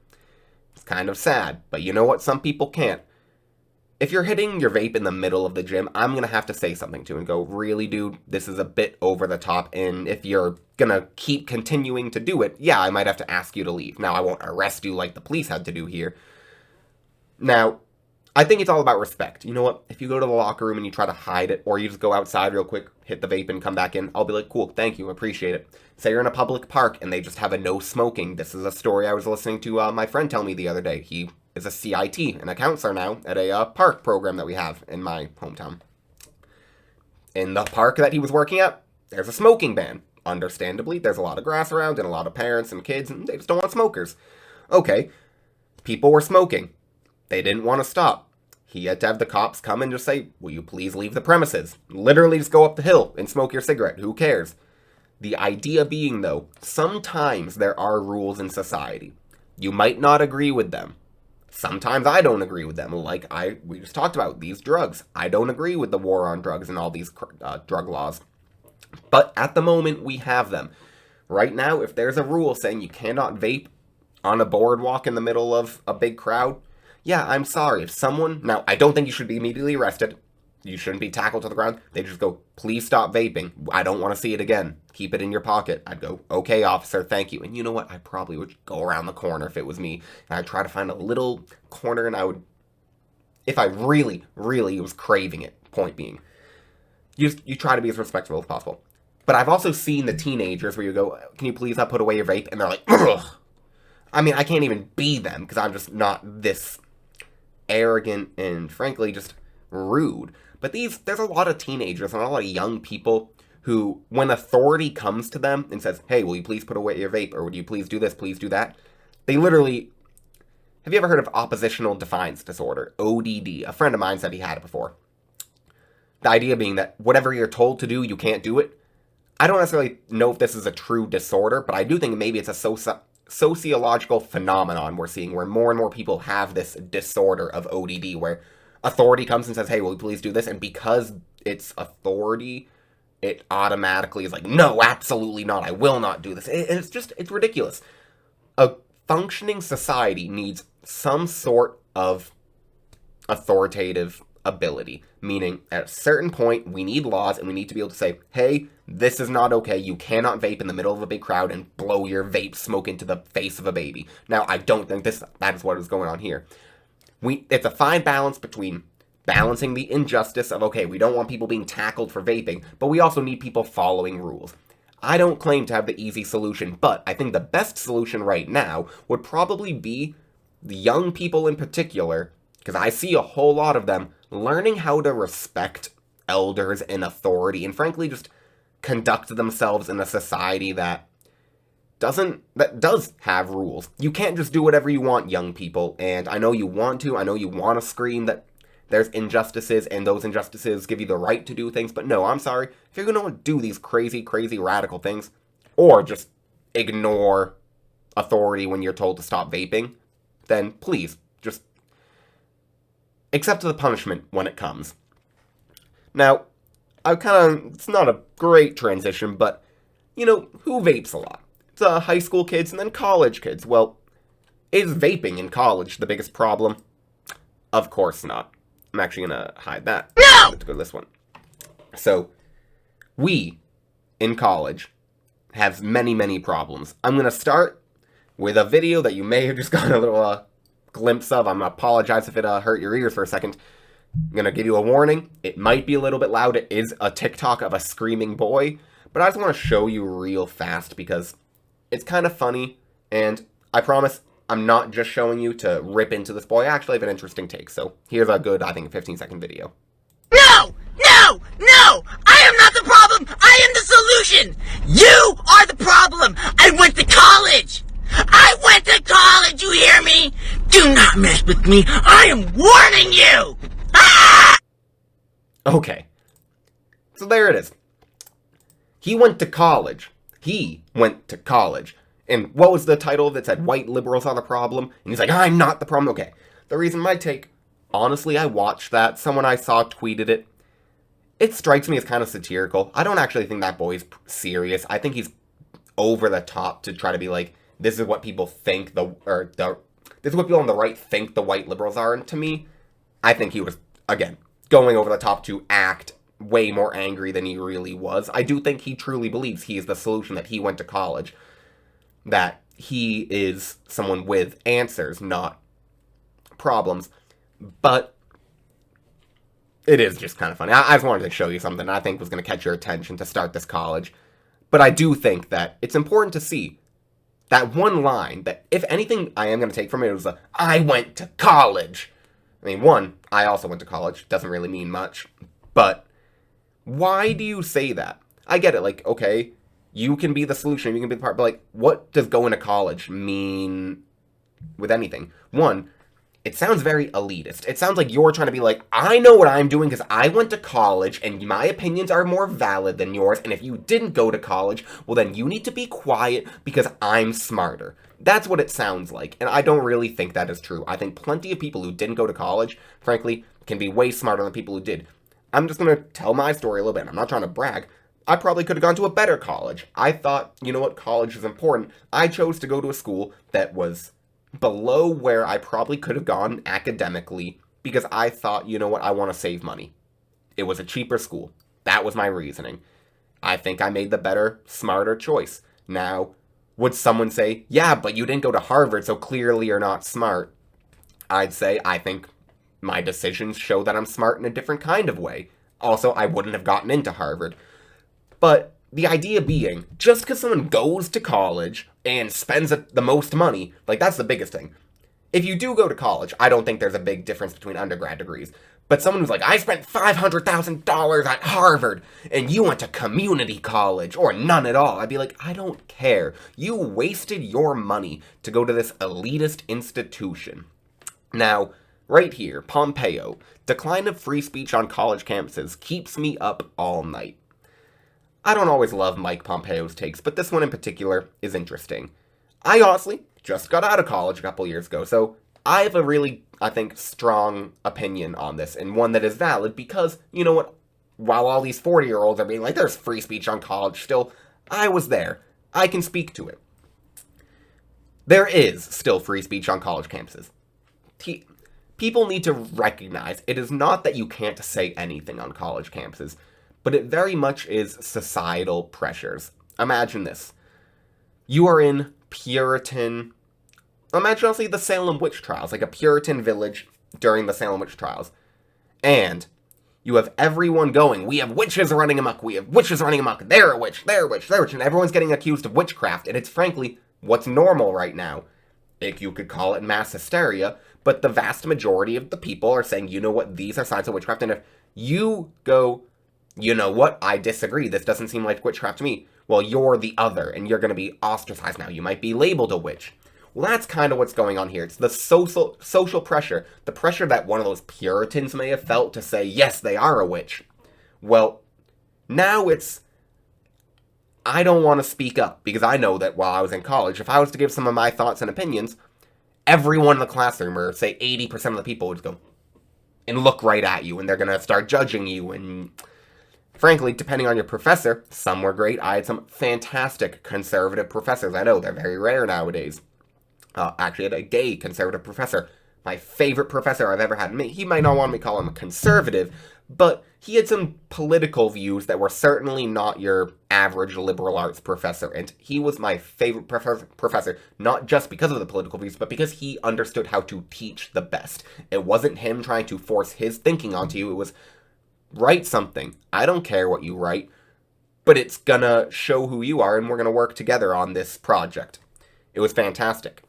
It's kind of sad, but you know what? Some people can't. if you're hitting your vape in the middle of the gym, I'm going to have to say something to you and go, really, dude, this is a bit over the top, and if you're going to keep continuing to do it, yeah, I might have to ask you to leave. Now, I won't arrest you like the police had to do here. Now, I think it's all about respect. You know what? If you go to the locker room and you try to hide it, or you just go outside real quick, hit the vape and come back in, I'll be like, cool, thank you, appreciate it. Say you're in a public park and they just have a no smoking. This is a story I was listening to my friend tell me the other day. He is a CIT and a counselor now at a park program that we have in my hometown. In the park that he was working at, there's a smoking ban. Understandably, there's a lot of grass around and a lot of parents and kids, and they just don't want smokers. Okay, people were smoking. They didn't want to stop. He had to have the cops come and just say, will you please leave the premises? Literally just go up the hill and smoke your cigarette. Who cares? The idea being, though, sometimes there are rules in society. You might not agree with them. Sometimes I don't agree with them. Like we just talked about, these drugs. I don't agree with the war on drugs and all these drug laws. But at the moment, we have them. Right now, if there's a rule saying you cannot vape on a boardwalk in the middle of a big crowd, yeah, I'm sorry. If someone... Now, I don't think you should be immediately arrested. You shouldn't be tackled to the ground. They just go, please stop vaping. I don't want to see it again. Keep it in your pocket. I'd go, okay, officer, thank you. And you know what? I probably would go around the corner if it was me. And I'd try to find a little corner and I would... If I really, really was craving it, point being. You try to be as respectful as possible. But I've also seen the teenagers where you go, can you please not put away your vape? And they're like, ugh. I mean, I can't even be them because I'm just not this arrogant and frankly just rude. But there's a lot of teenagers and a lot of young people who, when authority comes to them and says, hey, will you please put away your vape, or would you please do this, please do that, they literally... Have you ever heard of oppositional defiance disorder, ODD? A friend of mine said he had it before. The idea being that whatever you're told to do, you can't do it. I don't necessarily know if this is a true disorder, but I do think maybe it's a sociological phenomenon we're seeing where more and more people have this disorder of ODD where authority comes and says, hey, will you please do this? And because it's authority, it automatically is like, no, absolutely not. I will not do this. It's ridiculous. A functioning society needs some sort of authoritative ability, meaning at a certain point we need laws and we need to be able to say, hey, this is not okay, you cannot vape in the middle of a big crowd and blow your vape smoke into the face of a baby. Now, I don't think that is what is going on here. It's a fine balance between balancing the injustice of, okay, we don't want people being tackled for vaping, but we also need people following rules. I don't claim to have the easy solution, but I think the best solution right now would probably be the young people in particular, because I see a whole lot of them learning how to respect elders and authority, and frankly just conduct themselves in a society that does have rules. You can't just do whatever you want, young people, and I know you want to, I know you want to scream that there's injustices, and those injustices give you the right to do things, but no, I'm sorry, if you're going to do these crazy, crazy radical things, or just ignore authority when you're told to stop vaping, then please, just accept the punishment when it comes. Now, it's not a great transition, but, you know, who vapes a lot? It's high school kids and then college kids. Well, is vaping in college the biggest problem? Of course not. I'm actually going to hide that. No! Let's go to this one. So, we, in college, have many, many problems. I'm going to start with a video that you may have just gotten a little glimpse of. I'm going to apologize if it hurt your ears for a second. I'm going to give you a warning. It might be a little bit loud. It is a TikTok of a screaming boy. But I just want to show you real fast because it's kind of funny. And I promise I'm not just showing you to rip into this boy. I actually have an interesting take. So here's a good, I think, 15-second video. No! No! No! I am not the problem! I am the solution! You are the problem! I went to college! I went to college, you hear me? Do not mess with me! I am warning you! Ah! Okay. So there it is. He went to college. He went to college. And what was the title that said white liberals are the problem? And he's like, I'm not the problem. Okay. The reason my take, honestly, I watched that. Someone I saw tweeted it. It strikes me as kind of satirical. I don't actually think that boy's serious. I think he's over the top to try to be like, this is what people think this is what people on the right think the white liberals are. And to me, I think he was again, going over the top to act way more angry than he really was. I do think he truly believes he is the solution, that he went to college, that he is someone with answers, not problems. But it is just kind of funny. I just wanted to show you something I think was going to catch your attention to start this college. But I do think that it's important to see that one line that, if anything I am going to take from it, was I went to college. I mean, one, I also went to college. Doesn't really mean much. But why do you say that? I get it. Like, okay, you can be the solution, you can be the part, but like, what does going to college mean with anything? One, it sounds very elitist. It sounds like you're trying to be like, I know what I'm doing because I went to college and my opinions are more valid than yours, and if you didn't go to college, well then you need to be quiet because I'm smarter. That's what it sounds like, and I don't really think that is true. I think plenty of people who didn't go to college, frankly, can be way smarter than people who did. I'm just going to tell my story a little bit. I'm not trying to brag. I probably could have gone to a better college. I thought, you know what, college is important. I chose to go to a school that was below where I probably could have gone academically because I thought, you know what, I want to save money. It was a cheaper school. That was my reasoning. I think I made the better, smarter choice. Now, would someone say, yeah, but you didn't go to Harvard, so clearly you're not smart? I'd say, I think my decisions show that I'm smart in a different kind of way. Also, I wouldn't have gotten into Harvard. But the idea being, just because someone goes to college and spends the most money, like, that's the biggest thing. If you do go to college, I don't think there's a big difference between undergrad degrees. But someone who's like, I spent $500,000 at Harvard, and you went to community college, or none at all, I'd be like, I don't care. You wasted your money to go to this elitist institution. Now, right here, Pompeo, decline of free speech on college campuses keeps me up all night. I don't always love Mike Pompeo's takes, but this one in particular is interesting. I honestly just got out of college a couple years ago, so I have a really, I think, strong opinion on this, and one that is valid because, you know what, while all these 40-year-olds are being like, there's free speech on college still, I was there. I can speak to it. There is still free speech on college campuses. People need to recognize it is not that you can't say anything on college campuses, but it very much is societal pressures. Imagine this. You are in Puritan... Imagine also the Salem witch trials, like a Puritan village during the Salem witch trials. And you have everyone going, we have witches running amok, we have witches running amok, they're a witch, they're a witch, they're a witch, and everyone's getting accused of witchcraft, and it's frankly what's normal right now. You could call it mass hysteria, but the vast majority of the people are saying, you know what, these are signs of witchcraft, and if you go, you know what, I disagree, this doesn't seem like witchcraft to me, well, you're the other, and you're going to be ostracized now, you might be labeled a witch. Well, that's kind of what's going on here. It's the social pressure, the pressure that one of those Puritans may have felt to say, yes, they are a witch. Well, now it's, I don't want to speak up, because I know that while I was in college, if I was to give some of my thoughts and opinions, everyone in the classroom, or say 80% of the people, would go and look right at you, and they're going to start judging you, and frankly, depending on your professor, some were great. I had some fantastic conservative professors. I know, they're very rare nowadays. Actually, I had a gay conservative professor. My favorite professor I've ever had. He might not want me to call him a conservative, but he had some political views that were certainly not your average liberal arts professor. And he was my favorite professor, not just because of the political views, but because he understood how to teach the best. It wasn't him trying to force his thinking onto you. It was, write something. I don't care what you write, but it's gonna show who you are, and we're gonna work together on this project. It was fantastic.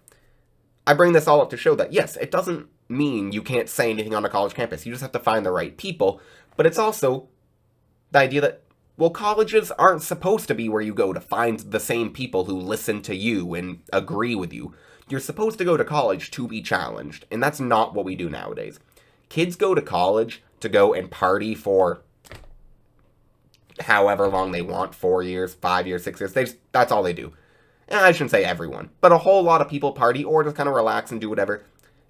I bring this all up to show that, yes, it doesn't mean you can't say anything on a college campus. You just have to find the right people. But it's also the idea that, well, colleges aren't supposed to be where you go to find the same people who listen to you and agree with you. You're supposed to go to college to be challenged, and that's not what we do nowadays. Kids go to college to go and party for however long they want, 4 years, 5 years, 6 years. That's all they do. And I shouldn't say everyone, but a whole lot of people party or just kind of relax and do whatever.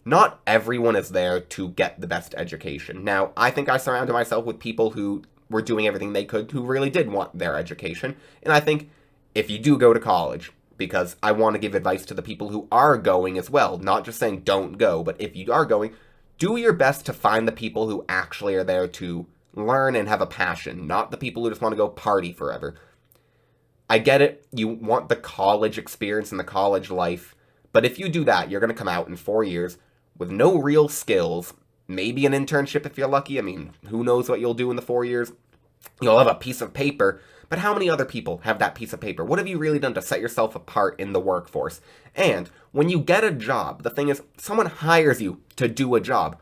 Not everyone is there to get the best education. Now, I think I surrounded myself with people who were doing everything they could, who really did want their education. And I think if you do go to college, because I want to give advice to the people who are going as well, not just saying don't go, but if you are going, do your best to find the people who actually are there to learn and have a passion, not the people who just want to go party forever. I get it, you want the college experience and the college life, but if you do that, you're going to come out in 4 years with no real skills, maybe an internship if you're lucky. I mean, who knows what you'll do in the 4 years? You'll have a piece of paper, but how many other people have that piece of paper? What have you really done to set yourself apart in the workforce? And when you get a job, the thing is, someone hires you to do a job.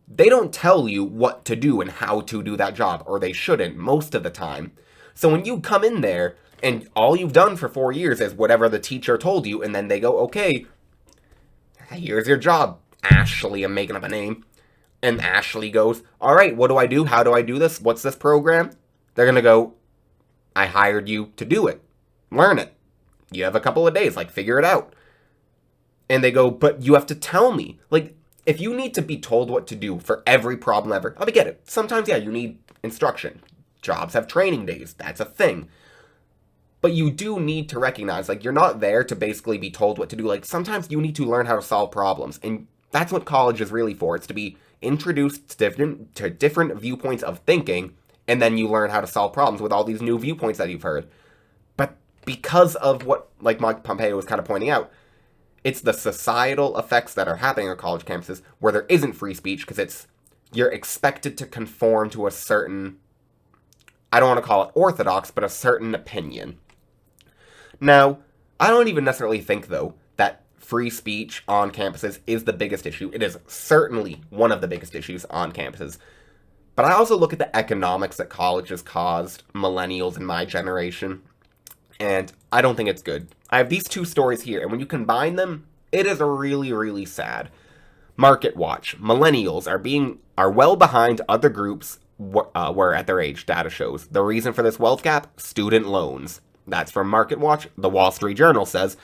They don't tell you what to do and how to do that job, or they shouldn't most of the time. So when you come in there, and all you've done for 4 years is whatever the teacher told you, and then they go, okay, here's your job, Ashley, I'm making up a name. And Ashley goes, all right, what do I do? How do I do this? What's this program? They're going to go, I hired you to do it. Learn it. You have a couple of days, figure it out. And they go, but you have to tell me. If you need to be told what to do for every problem ever, I get it. Sometimes, yeah, you need instruction. Jobs have training days. That's a thing. But you do need to recognize, you're not there to basically be told what to do. Sometimes you need to learn how to solve problems. And that's what college is really for. It's to be introduced to different viewpoints of thinking, and then you learn how to solve problems with all these new viewpoints that you've heard. But because of what, Mike Pompeo was kind of pointing out, it's the societal effects that are happening on college campuses where there isn't free speech, because you're expected to conform to a certain, I don't want to call it orthodox, but a certain opinion. Now, I don't even necessarily think, though, that free speech on campuses is the biggest issue. It is certainly one of the biggest issues on campuses. But I also look at the economics that college has caused millennials in my generation, and I don't think it's good. I have these two stories here, and when you combine them, it is really, really sad. Market Watch. Millennials are well behind other groups were at their age, data shows. The reason for this wealth gap? Student loans. That's from Market Watch. The Wall Street Journal says,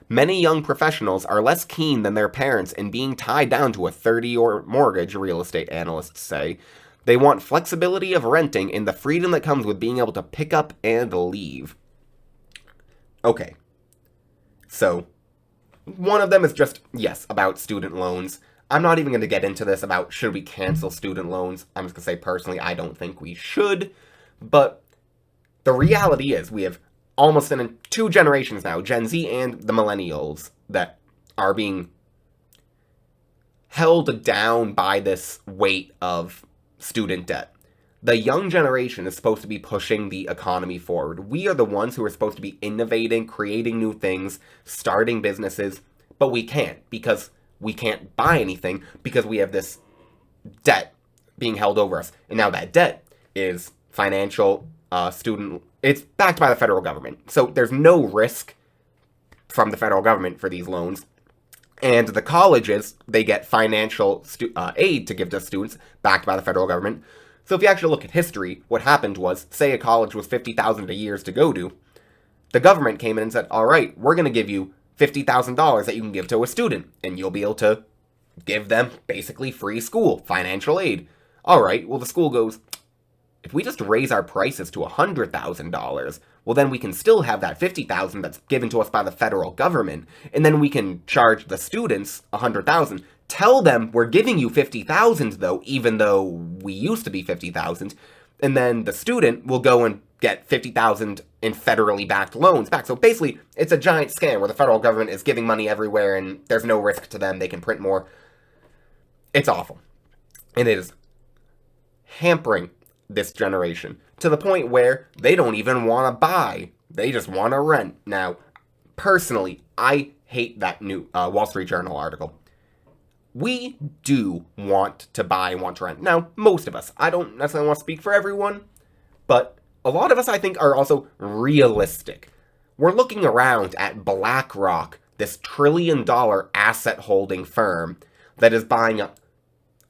many young professionals are less keen than their parents in being tied down to a 30-year mortgage, real estate analysts say. They want flexibility of renting and the freedom that comes with being able to pick up and leave. Okay. So, one of them is just, yes, about student loans. I'm not even going to get into this about should we cancel student loans. I'm just going to say personally, I don't think we should. But the reality is we have almost in 2 generations now, Gen Z and the millennials, that are being held down by this weight of student debt. The young generation is supposed to be pushing the economy forward. We are the ones who are supposed to be innovating, creating new things, starting businesses, but we can't, because we can't buy anything because we have this debt being held over us. And now that debt is financial, it's backed by the federal government. So there's no risk from the federal government for these loans. And the colleges, they get financial aid to give to students backed by the federal government. So if you actually look at history, what happened was, say a college was $50,000 a year to go to, the government came in and said, all right, we're going to give you $50,000 that you can give to a student, and you'll be able to give them basically free school, financial aid. All right, well, the school goes, if we just raise our prices to $100,000, well, then we can still have that $50,000 that's given to us by the federal government, and then we can charge the students $100,000. Tell them we're giving you $50,000, though, even though we used to be $50,000, and then the student will go and get $50,000 in federally backed loans back. So basically, it's a giant scam where the federal government is giving money everywhere, and there's no risk to them. They can print more. It's awful. And it is hampering this generation to the point where they don't even want to buy. They just want to rent. Now, personally, I hate that new Wall Street Journal article. We do want to buy and want to rent. Now, most of us. I don't necessarily want to speak for everyone, but a lot of us, I think, are also realistic. We're looking around at BlackRock, this $1 trillion asset-holding firm that is buying a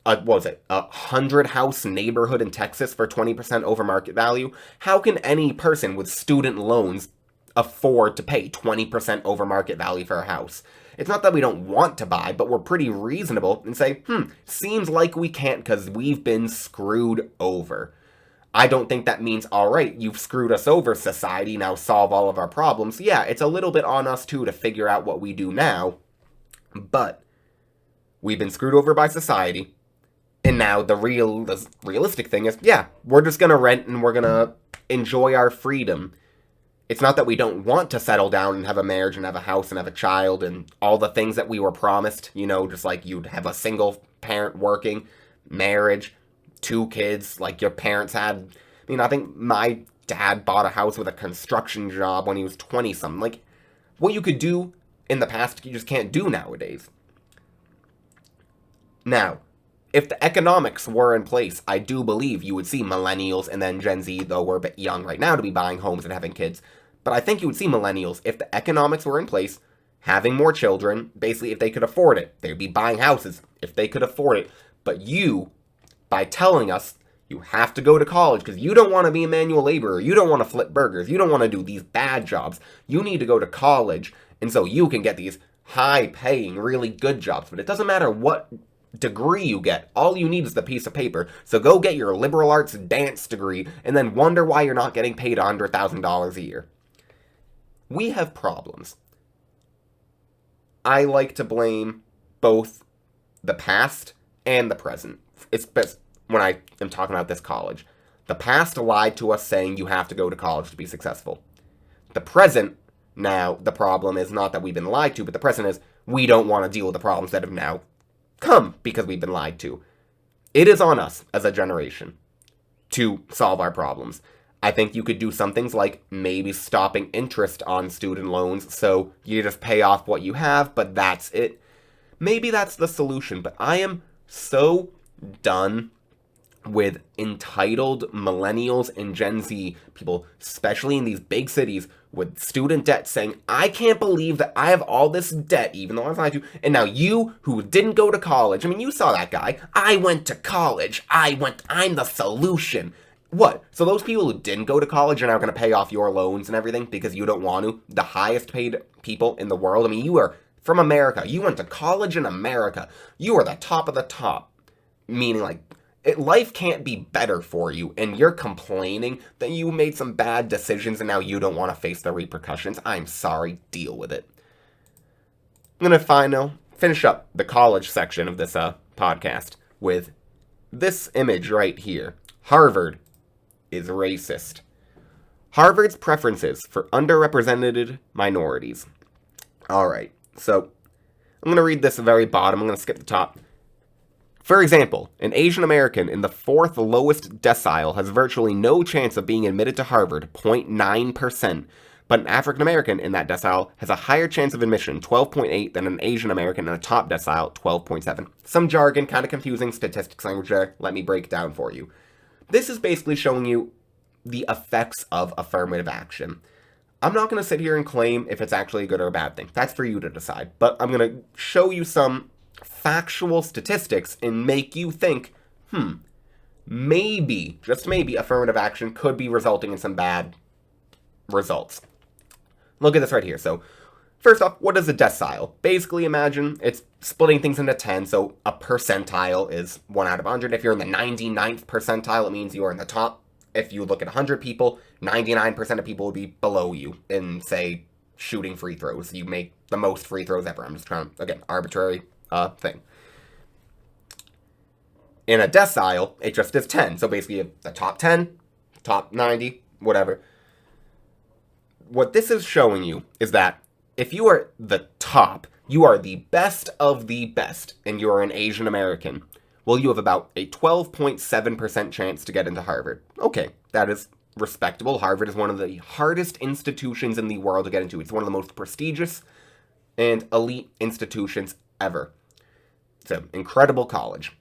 100-house neighborhood in Texas for 20% over market value. How can any person with student loans afford to pay 20% over market value for a house? It's not that we don't want to buy, but we're pretty reasonable and say, seems like we can't because we've been screwed over. I don't think that means, all right, you've screwed us over, society, now solve all of our problems. Yeah, it's a little bit on us, too, to figure out what we do now, but we've been screwed over by society. And now the realistic thing is, yeah, we're just gonna rent and we're gonna enjoy our freedom. It's not that we don't want to settle down and have a marriage and have a house and have a child and all the things that we were promised, just like you'd have a single parent working, marriage, 2 kids, like your parents had. I think my dad bought a house with a construction job when he was 20-something. Like, what you could do in the past, you just can't do nowadays. Now, if the economics were in place, I do believe you would see millennials and then Gen Z, though we're a bit young right now to be buying homes and having kids. But I think you would see millennials, if the economics were in place, having more children, basically if they could afford it. They'd be buying houses if they could afford it. But you, by telling us you have to go to college because you don't want to be a manual laborer, you don't want to flip burgers, you don't want to do these bad jobs, you need to go to college, and so you can get these high-paying, really good jobs. But it doesn't matter what degree you get, all you need is the piece of paper. So go get your liberal arts dance degree and then wonder why you're not getting paid $100,000 a year. We have problems. I like to blame both the past and the present. It's best when I am talking about this college. The past lied to us saying you have to go to college to be successful. The present, now, the problem is not that we've been lied to, but the present is we don't want to deal with the problems that have now come because we've been lied to. It is on us as a generation to solve our problems. I think you could do some things like maybe stopping interest on student loans so you just pay off what you have, but that's it. Maybe that's the solution, but I am so done with entitled millennials and Gen Z people, especially in these big cities, with student debt saying, I can't believe that I have all this debt, even though I was lied to, and now you, who didn't go to college, you saw that guy, I went to college, I'm the solution. What? So those people who didn't go to college are now going to pay off your loans and everything because you don't want to? The highest paid people in the world? You are from America. You went to college in America. You are the top of the top. Meaning, life can't be better for you, and you're complaining that you made some bad decisions and now you don't want to face the repercussions. I'm sorry. Deal with it. I'm going to finish up the college section of this podcast with this image right here. Harvard is racist. Harvard's preferences for underrepresented minorities. Alright, so I'm going to read this at the very bottom. I'm going to skip the top. For example, an Asian American in the 4th lowest decile has virtually no chance of being admitted to Harvard, 0.9%, but an African American in that decile has a higher chance of admission, 12.8%, than an Asian American in the top decile, 12.7%. Some jargon, kind of confusing statistics language there. Let me break it down for you. This is basically showing you the effects of affirmative action. I'm not going to sit here and claim if it's actually a good or a bad thing. That's for you to decide. But I'm going to show you some factual statistics and make you think, maybe, just maybe, affirmative action could be resulting in some bad results. Look at this right here. So, first off, what is a decile? Basically, imagine it's splitting things into 10, so a percentile is 1 out of 100. If you're in the 99th percentile, it means you are in the top. If you look at 100 people, 99% of people will be below you in, say, shooting free throws. You make the most free throws ever. I'm just trying to, again, arbitrary thing. In a decile, it just is 10. So basically, you have the top 10, top 90, whatever. What this is showing you is that if you are the top, you are the best of the best, and you are an Asian American, well, you have about a 12.7% chance to get into Harvard. Okay, that is respectable. Harvard is one of the hardest institutions in the world to get into. It's one of the most prestigious and elite institutions ever. It's an incredible college.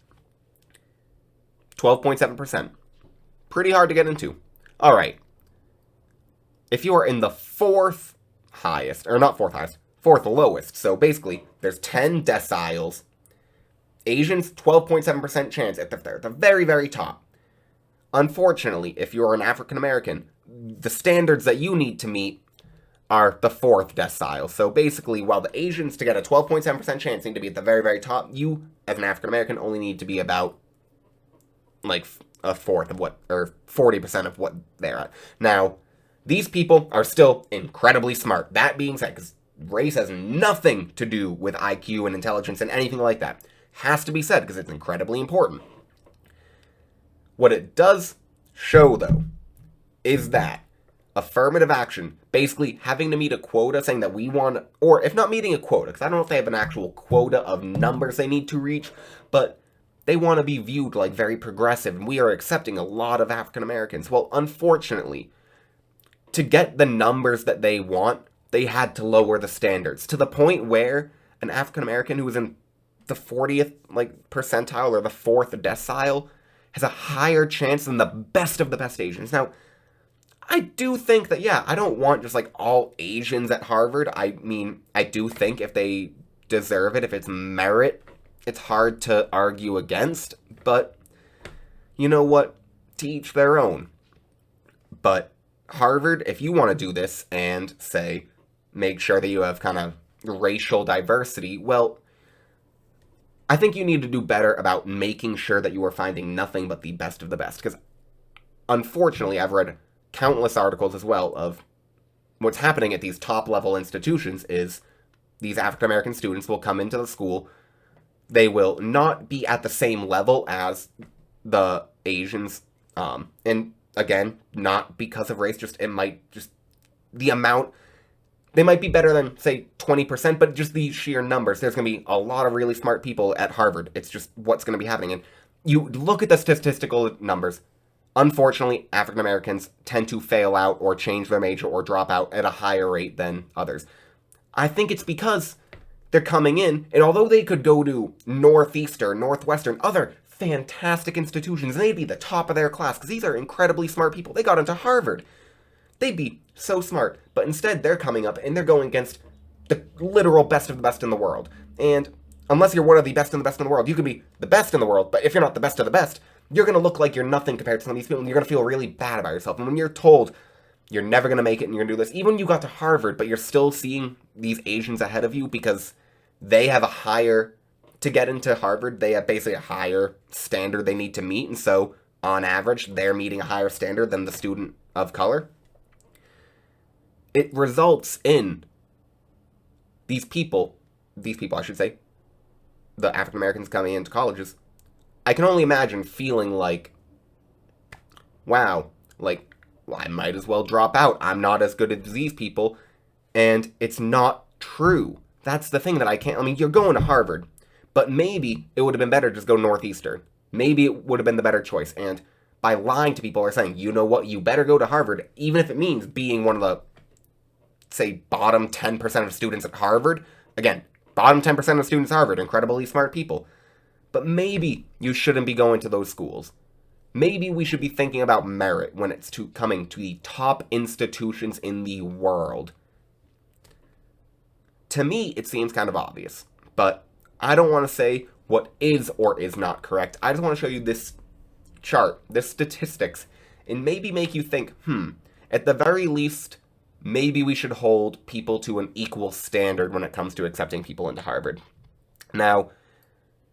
12.7%. Pretty hard to get into. All right. If you are in the 4th highest, or not 4th highest, 4th lowest, so basically there's 10 deciles. Asians, 12.7% chance if they're at the very, very top. Unfortunately, if you're an African American, the standards that you need to meet are the 4th decile. So basically, while the Asians to get a 12.7% chance need to be at the very, very top, you, as an African American, only need to be about, a fourth of what, or 40% of what they're at. Now, these people are still incredibly smart. That being said, because race has nothing to do with IQ and intelligence and anything like that. Has to be said, because it's incredibly important. What it does show, though, is that affirmative action, basically having to meet a quota, saying that we want, or if not meeting a quota, because I don't know if they have an actual quota of numbers they need to reach, but they want to be viewed like very progressive, and we are accepting a lot of African Americans. Well, unfortunately, to get the numbers that they want, they had to lower the standards to the point where an African American who was in the 40th percentile or the 4th decile has a higher chance than the best of the best Asians. Now, I do think that, yeah, I don't want just all Asians at Harvard. I mean, I do think if they deserve it, if it's merit, it's hard to argue against, but you know what? To each their own. But Harvard, if you want to do this and, say, make sure that you have kind of racial diversity, well, I think you need to do better about making sure that you are finding nothing but the best of the best. Because, unfortunately, I've read countless articles as well of what's happening at these top-level institutions is these African-American students will come into the school, they will not be at the same level as the Asians, and again, not because of race, the amount, they might be better than, say, 20%, but just the sheer numbers. There's going to be a lot of really smart people at Harvard. It's just what's going to be happening. And you look at the statistical numbers. Unfortunately, African Americans tend to fail out or change their major or drop out at a higher rate than others. I think it's because they're coming in, and although they could go to Northeastern, Northwestern, other fantastic institutions, and they'd be the top of their class, because these are incredibly smart people. They got into Harvard. They'd be so smart, but instead they're coming up and they're going against the literal best of the best in the world. And unless you're one of the best in the world, you can be the best in the world, but if you're not the best of the best, you're going to look like you're nothing compared to some of these people, and you're going to feel really bad about yourself. And when you're told you're never going to make it and you're going to do this, even when you got to Harvard, but you're still seeing these Asians ahead of you because they have a higher, to get into Harvard, they have basically a higher standard they need to meet, and so, on average, they're meeting a higher standard than the student of color. It results in these people, I should say, the African Americans coming into colleges, I can only imagine feeling like, wow, well, I might as well drop out. I'm not as good as these people, and it's not true. That's the thing that I can't, you're going to Harvard, but maybe it would have been better to just go Northeastern. Maybe it would have been the better choice, and by lying to people or saying, you know what, you better go to Harvard, even if it means being one of the, say, bottom 10% of students at Harvard. Again, bottom 10% of students at Harvard, incredibly smart people. But maybe you shouldn't be going to those schools. Maybe we should be thinking about merit when it's coming to the top institutions in the world. To me, it seems kind of obvious, but I don't want to say what is or is not correct. I just want to show you this chart, this statistics, and maybe make you think, at the very least, maybe we should hold people to an equal standard when it comes to accepting people into Harvard. Now,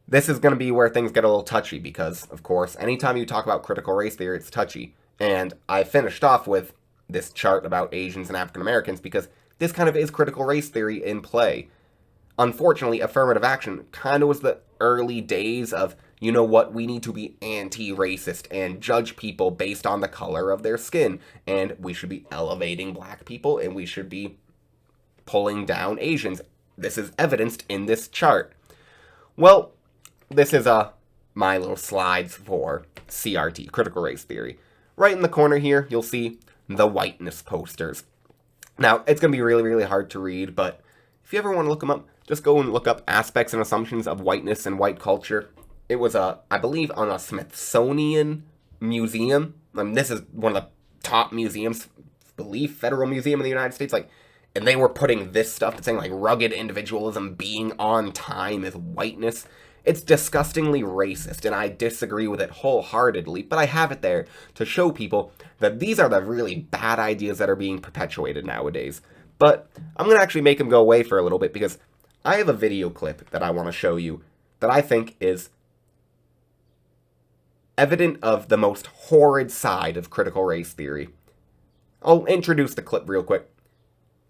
this is going to be where things get a little touchy because, of course, anytime you talk about critical race theory, it's touchy. And I finished off with this chart about Asians and African Americans because this kind of is critical race theory in play. Unfortunately, affirmative action kind of was the early days of, you know what, we need to be anti-racist and judge people based on the color of their skin. And we should be elevating black people and we should be pulling down Asians. This is evidenced in this chart. Well, this is my little slides for CRT, critical race theory. Right in the corner here, you'll see the whiteness posters. Now, it's going to be really, really hard to read, but if you ever want to look them up, just go and look up aspects and assumptions of whiteness and white culture. It was, I believe, on a Smithsonian museum. This is one of the top museums, I believe, Federal Museum in the United States, and they were putting this stuff that's saying, rugged individualism, being on time is whiteness. It's disgustingly racist, and I disagree with it wholeheartedly, but I have it there to show people that these are the really bad ideas that are being perpetuated nowadays. But I'm going to actually make them go away for a little bit, because I have a video clip that I want to show you that I think is evident of the most horrid side of critical race theory. I'll introduce the clip real quick.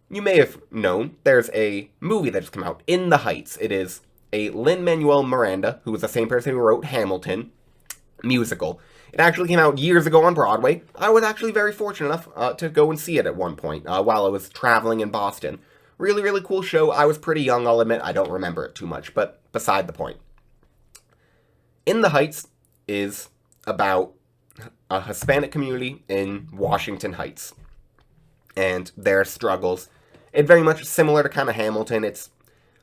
You may have known there's a movie that just come out, In the Heights. It is a Lin-Manuel Miranda, who was the same person who wrote Hamilton, musical. It actually came out years ago on Broadway. I was actually very fortunate enough to go and see it at one point while I was traveling in Boston. Really, really cool show. I was pretty young, I'll admit. I don't remember it too much, but beside the point. In the Heights is about a Hispanic community in Washington Heights and their struggles. It's very much similar to kind of Hamilton. It's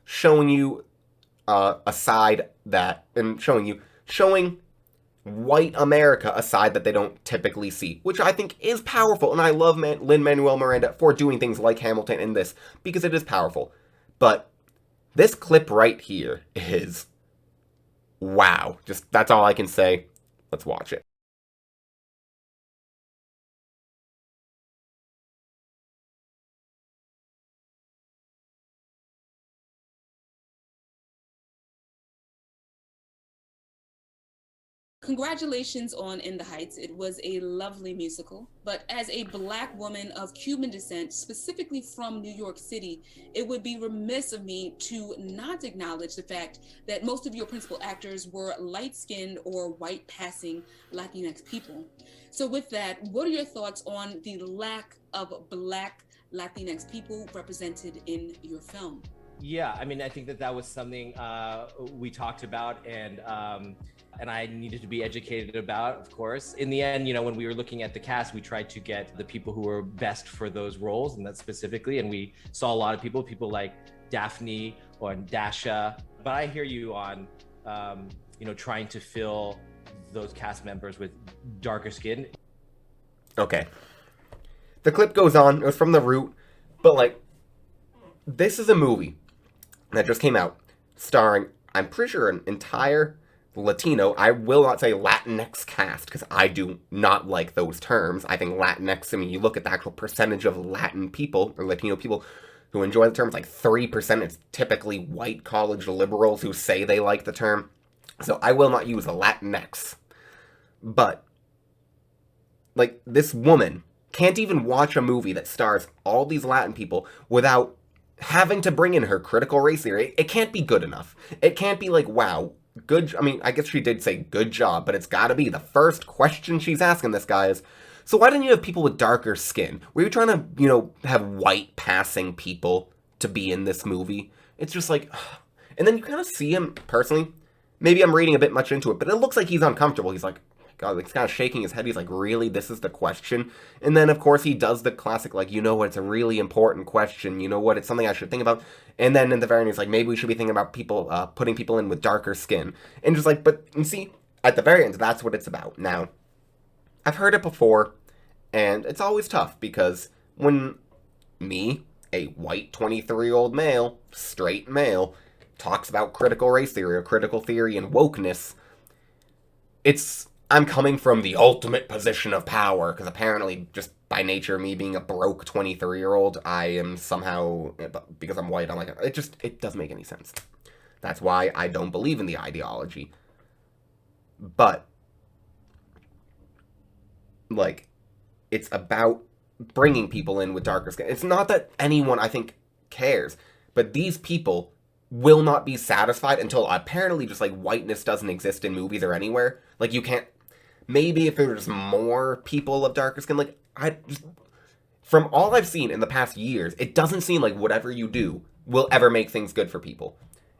showing you a side that, and showing white America a side that they don't typically see, which I think is powerful, and I love Lin-Manuel Miranda for doing things like Hamilton in this, because it is powerful. But this clip right here is wow. Just, that's all I can say. Let's watch it. Congratulations on In the Heights. It was a lovely musical, but as a Black woman of Cuban descent, specifically from New York City, it would be remiss of me to not acknowledge the fact that most of your principal actors were light-skinned or white-passing Latinx people. So with that, what are your thoughts on the lack of Black Latinx people represented in your film? Yeah, I mean, I think that was something we talked about, and I needed to be educated about, of course. In the end, you know, when we were looking at the cast, we tried to get the people who were best for those roles, and that specifically, and we saw a lot of people like Daphne or Dasha. But I hear you on, you know, trying to fill those cast members with darker skin. Okay. The clip goes on. It was from The Root, but like, this is a movie that just came out starring, I'm pretty sure, an entire Latino, I will not say Latinx cast, because I do not like those terms. I think Latinx, I mean, you look at the actual percentage of Latin people, or Latino people, who enjoy the term, it's like 3%. It's typically white college liberals who say they like the term. So I will not use a Latinx. But, like, this woman can't even watch a movie that stars all these Latin people without having to bring in her critical race theory. It can't be good enough. It can't be like, wow, good, I mean, I guess she did say good job, but it's gotta be the first question she's asking this guy is, so why didn't you have people with darker skin? Were you trying to, you know, have white passing people to be in this movie? It's just like, and then you kind of see him, personally, maybe I'm reading a bit much into it, but it looks like he's uncomfortable. He's like, God, like, he's kind of shaking his head. He's like, really? This is the question? And then, of course, he does the classic, like, you know what, it's a really important question. You know what, it's something I should think about. And then in the very end, he's like, maybe we should be thinking about people, putting people in with darker skin. And just like, but, you see, at the very end, that's what it's about. Now, I've heard it before, and it's always tough, because when me, a white 23-year-old male, straight male, talks about critical race theory, or critical theory and wokeness, I'm coming from the ultimate position of power, because apparently, just by nature of me being a broke 23-year-old, I am somehow, because I'm white, I'm like, it doesn't make any sense. That's why I don't believe in the ideology. But, like, it's about bringing people in with darker skin. It's not that anyone, I think, cares, but these people will not be satisfied until apparently just, like, whiteness doesn't exist in movies or anywhere. Like, you can't, maybe if there's more people of darker skin, like, from all I've seen in the past years, it doesn't seem like whatever you do will ever make things good for people.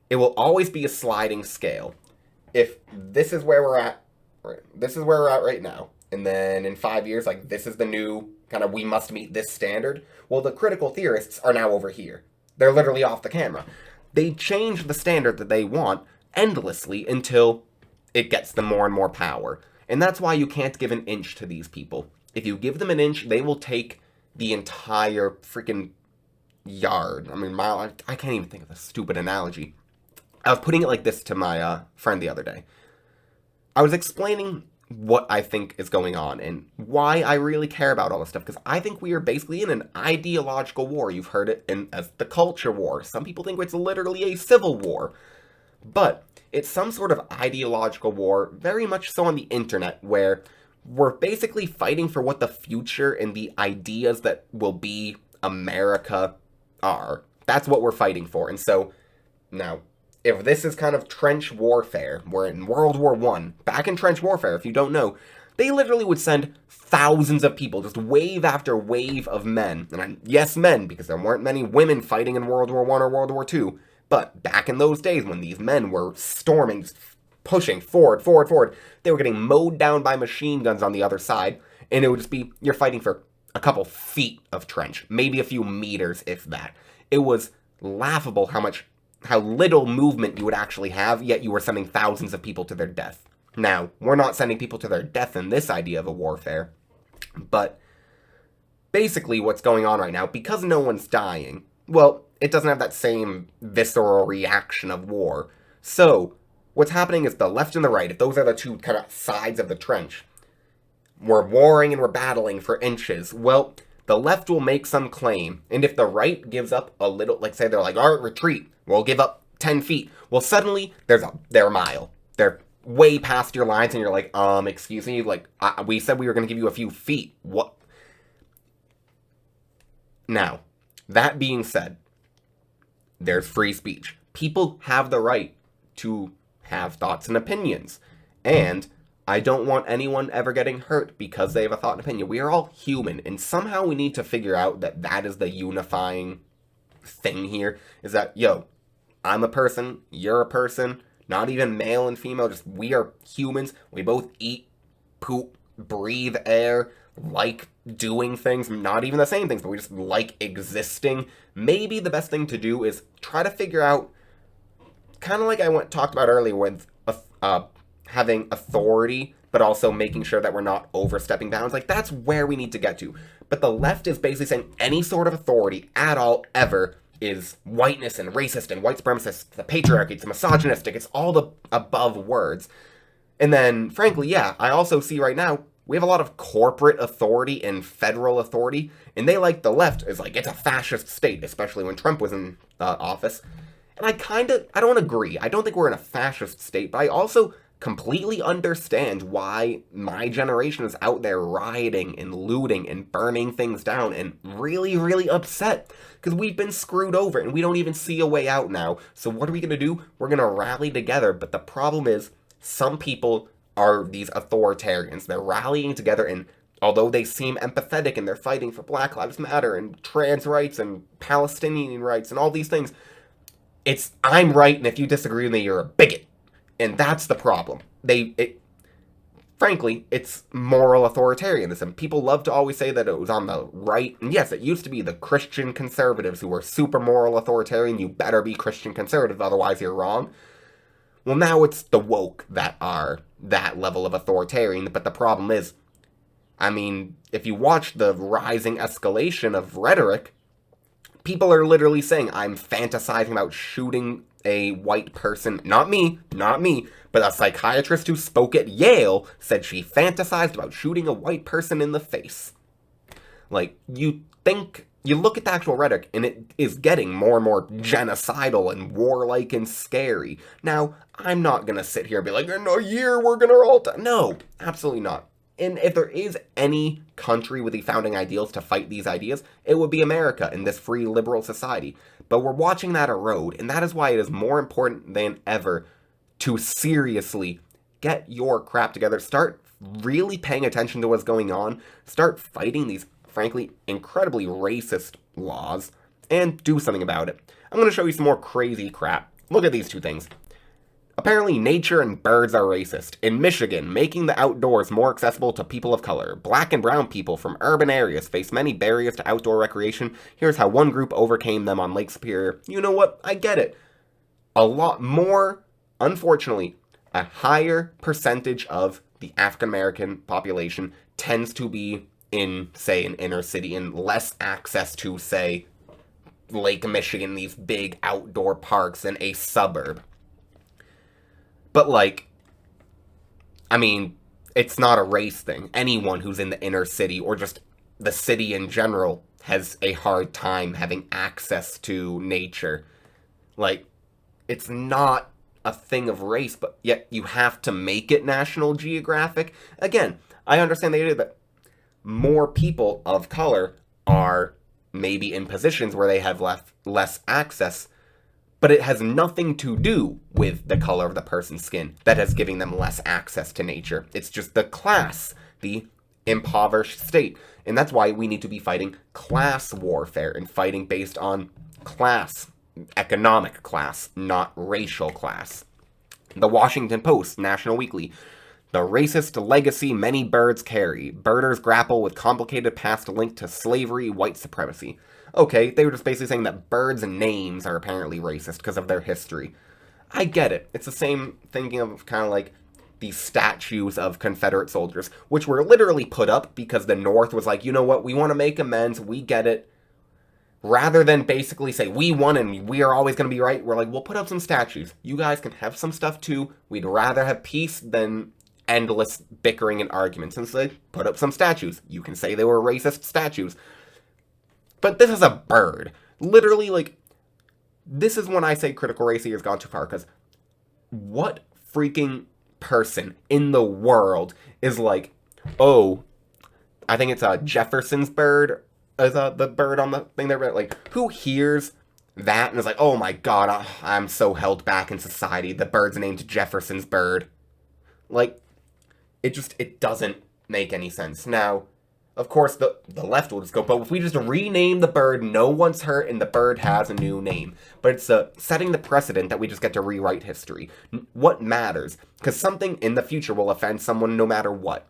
It will always be a sliding scale. If this is where we're at, right now, and then in 5 years, like, this is the new kind of, we must meet this standard, well, the critical theorists are now over here. They're literally off the camera. They change the standard that they want endlessly until it gets them more and more power. And that's why you can't give an inch to these people. If you give them an inch, they will take the entire freaking yard. I mean, mile, I can't even think of a stupid analogy. I was putting it like this to my friend the other day. I was explaining what I think is going on and why I really care about all this stuff, because I think we are basically in an ideological war. You've heard it as the culture war. Some people think it's literally a civil war. But it's some sort of ideological war, very much so on the internet, where we're basically fighting for what the future and the ideas that will be America are. That's what we're fighting for. And so, now, if this is kind of trench warfare, we're in World War I, back in trench warfare, if you don't know, they literally would send thousands of people, just wave after wave of men. And yes, men, because there weren't many women fighting in World War I or World War II. But back in those days when these men were storming, pushing forward, they were getting mowed down by machine guns on the other side. And it would just be, you're fighting for a couple feet of trench, maybe a few meters, if that. It was laughable how little movement you would actually have, yet you were sending thousands of people to their death. Now, we're not sending people to their death in this idea of a warfare, but basically what's going on right now, because no one's dying, well, it doesn't have that same visceral reaction of war. So, what's happening is the left and the right, if those are the two kind of sides of the trench, we're warring and we're battling for inches. Well, the left will make some claim, and if the right gives up a little, like say they're like, alright, retreat, we'll give up 10 feet. Well, suddenly, they're a mile. They're way past your lines, and you're like, excuse me, like, we said we were going to give you a few feet. What? Now, that being said, there's free speech. People have the right to have thoughts and opinions. And I don't want anyone ever getting hurt because they have a thought and opinion. We are all human, and somehow we need to figure out that that is the unifying thing here, is that, yo, I'm a person, you're a person, not even male and female, just we are humans. We both eat, poop, breathe air, like doing things, not even the same things, but we just like existing. Maybe the best thing to do is try to figure out, kind of like I talked about earlier with having authority, but also making sure that we're not overstepping bounds. Like, that's where we need to get to. But the left is basically saying any sort of authority at all, ever, is whiteness and racist and white supremacist, the patriarchy, it's misogynistic, it's all the above words. And then, frankly, yeah, I also see right now, we have a lot of corporate authority and federal authority, and they, like the left, is like, it's a fascist state, especially when Trump was in office. And I don't agree. I don't think we're in a fascist state, but I also completely understand why my generation is out there rioting and looting and burning things down and really, really upset because we've been screwed over and we don't even see a way out now. So what are we going to do? We're going to rally together. But the problem is some people are these authoritarians. They're rallying together, and although they seem empathetic and they're fighting for Black Lives Matter and trans rights and Palestinian rights and all these things, it's I'm right, and if you disagree with me, you're a bigot. And that's the problem. Frankly, it's moral authoritarianism. People love to always say that it was on the right. And yes, it used to be the Christian conservatives who were super moral authoritarian. You better be Christian conservative, otherwise you're wrong. Well, now it's the woke that are that level of authoritarian. But the problem is, I mean, if you watch the rising escalation of rhetoric, people are literally saying, I'm fantasizing about shooting a white person, not me, but a psychiatrist who spoke at Yale said she fantasized about shooting a white person in the face. Like, you look at the actual rhetoric, and it is getting more and more genocidal and warlike and scary. Now, I'm not gonna sit here and be like, in a year we're gonna all die. No, absolutely not. And if there is any country with the founding ideals to fight these ideas, it would be America in this free liberal society. But we're watching that erode, and that is why it is more important than ever to seriously get your crap together. Start really paying attention to what's going on. Start fighting these, frankly, incredibly racist laws, and do something about it. I'm going to show you some more crazy crap. Look at these two things. Apparently, nature and birds are racist. In Michigan, making the outdoors more accessible to people of color. Black and brown people from urban areas face many barriers to outdoor recreation. Here's how one group overcame them on Lake Superior. You know what? I get it. A lot more, unfortunately, a higher percentage of the African American population tends to be in, say, an inner city and less access to, say, Lake Michigan, these big outdoor parks in a suburb. But, like, I mean, it's not a race thing. Anyone who's in the inner city, or just the city in general, has a hard time having access to nature. Like, it's not a thing of race, but yet you have to make it National Geographic. Again, I understand the idea that more people of color are maybe in positions where they have less access, but it has nothing to do with the color of the person's skin that is giving them less access to nature. It's just the class, the impoverished state. And that's why we need to be fighting class warfare and fighting based on class, economic class, not racial class. The Washington Post, National Weekly. The racist legacy many birds carry. Birders grapple with complicated past linked to slavery, white supremacy. Okay, they were just basically saying that birds' names are apparently racist because of their history. I get it. It's the same thinking of kind of like the statues of Confederate soldiers, which were literally put up because the North was like, you know what, we want to make amends, we get it. Rather than basically say, we won and we are always going to be right, we're like, we'll put up some statues. You guys can have some stuff too. We'd rather have peace than endless bickering and arguments. And so they put up some statues. You can say they were racist statues. But this is a bird. Literally, like, this is when I say critical race theory has gone too far, because what freaking person in the world is like, oh, I think it's Jefferson's bird, is the bird on the thing there, like, who hears that and is like, oh my god, I'm so held back in society, the bird's named Jefferson's bird. Like, it doesn't make any sense. Now, of course, the left will just go, but if we just rename the bird, no one's hurt and the bird has a new name. But it's setting the precedent that we just get to rewrite history. What matters? Because something in the future will offend someone no matter what.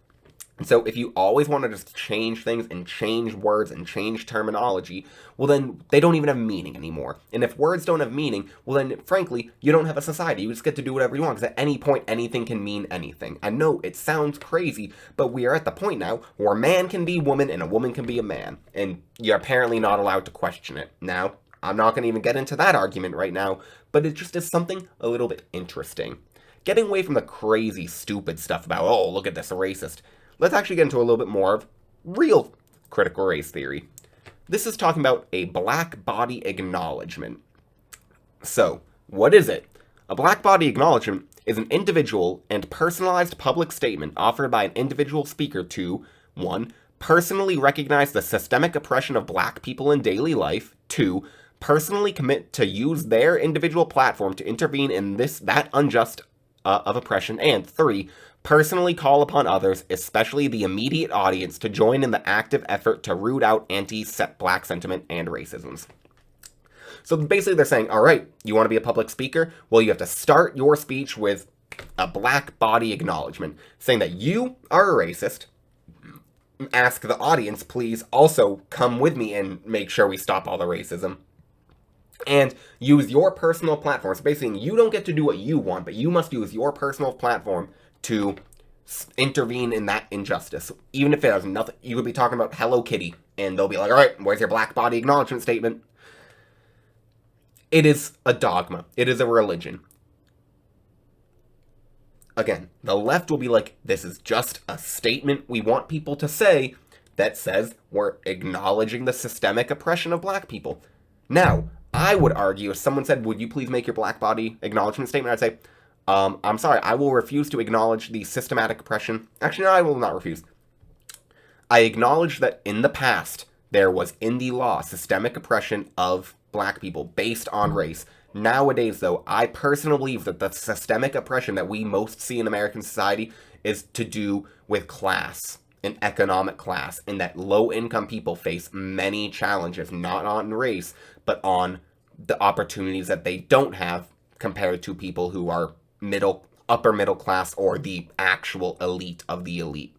And so if you always want to just change things and change words and change terminology, well then they don't even have meaning anymore. And if words don't have meaning, well then frankly, you don't have a society. You just get to do whatever you want, because at any point anything can mean anything. I know it sounds crazy, but we are at the point now where a man can be woman and a woman can be a man. And you're apparently not allowed to question it. Now, I'm not going to even get into that argument right now, but it just is something a little bit interesting. Getting away from the crazy, stupid stuff about, oh, look at this racist. Let's actually get into a little bit more of real critical race theory. This is talking about a black body acknowledgement. So, what is it? A black body acknowledgement is an individual and personalized public statement offered by an individual speaker to 1. Personally recognize the systemic oppression of black people in daily life. 2. Personally commit to use their individual platform to intervene in that unjust of oppression. And 3. Personally call upon others, especially the immediate audience, to join in the active effort to root out anti-black sentiment and racisms. So basically they're saying, all right, you want to be a public speaker? Well, you have to start your speech with a black body acknowledgement, saying that you are a racist. Ask the audience, please also come with me and make sure we stop all the racism. And use your personal platform. So basically, you don't get to do what you want, but you must use your personal platform to intervene in that injustice. Even if it has nothing, you could be talking about Hello Kitty, and they'll be like, all right, where's your black body acknowledgement statement? It is a dogma. It is a religion. Again, the left will be like, this is just a statement we want people to say that says we're acknowledging the systemic oppression of black people. Now, I would argue, if someone said, would you please make your black body acknowledgement statement? I'd say, I'm sorry, I will refuse to acknowledge the systematic oppression. Actually, no, I will not refuse. I acknowledge that in the past, there was in the law systemic oppression of black people based on race. Nowadays, though, I personally believe that the systemic oppression that we most see in American society is to do with class, and economic class, and that low-income people face many challenges, not on race, but on the opportunities that they don't have compared to people who are upper middle class, or the actual elite of the elite.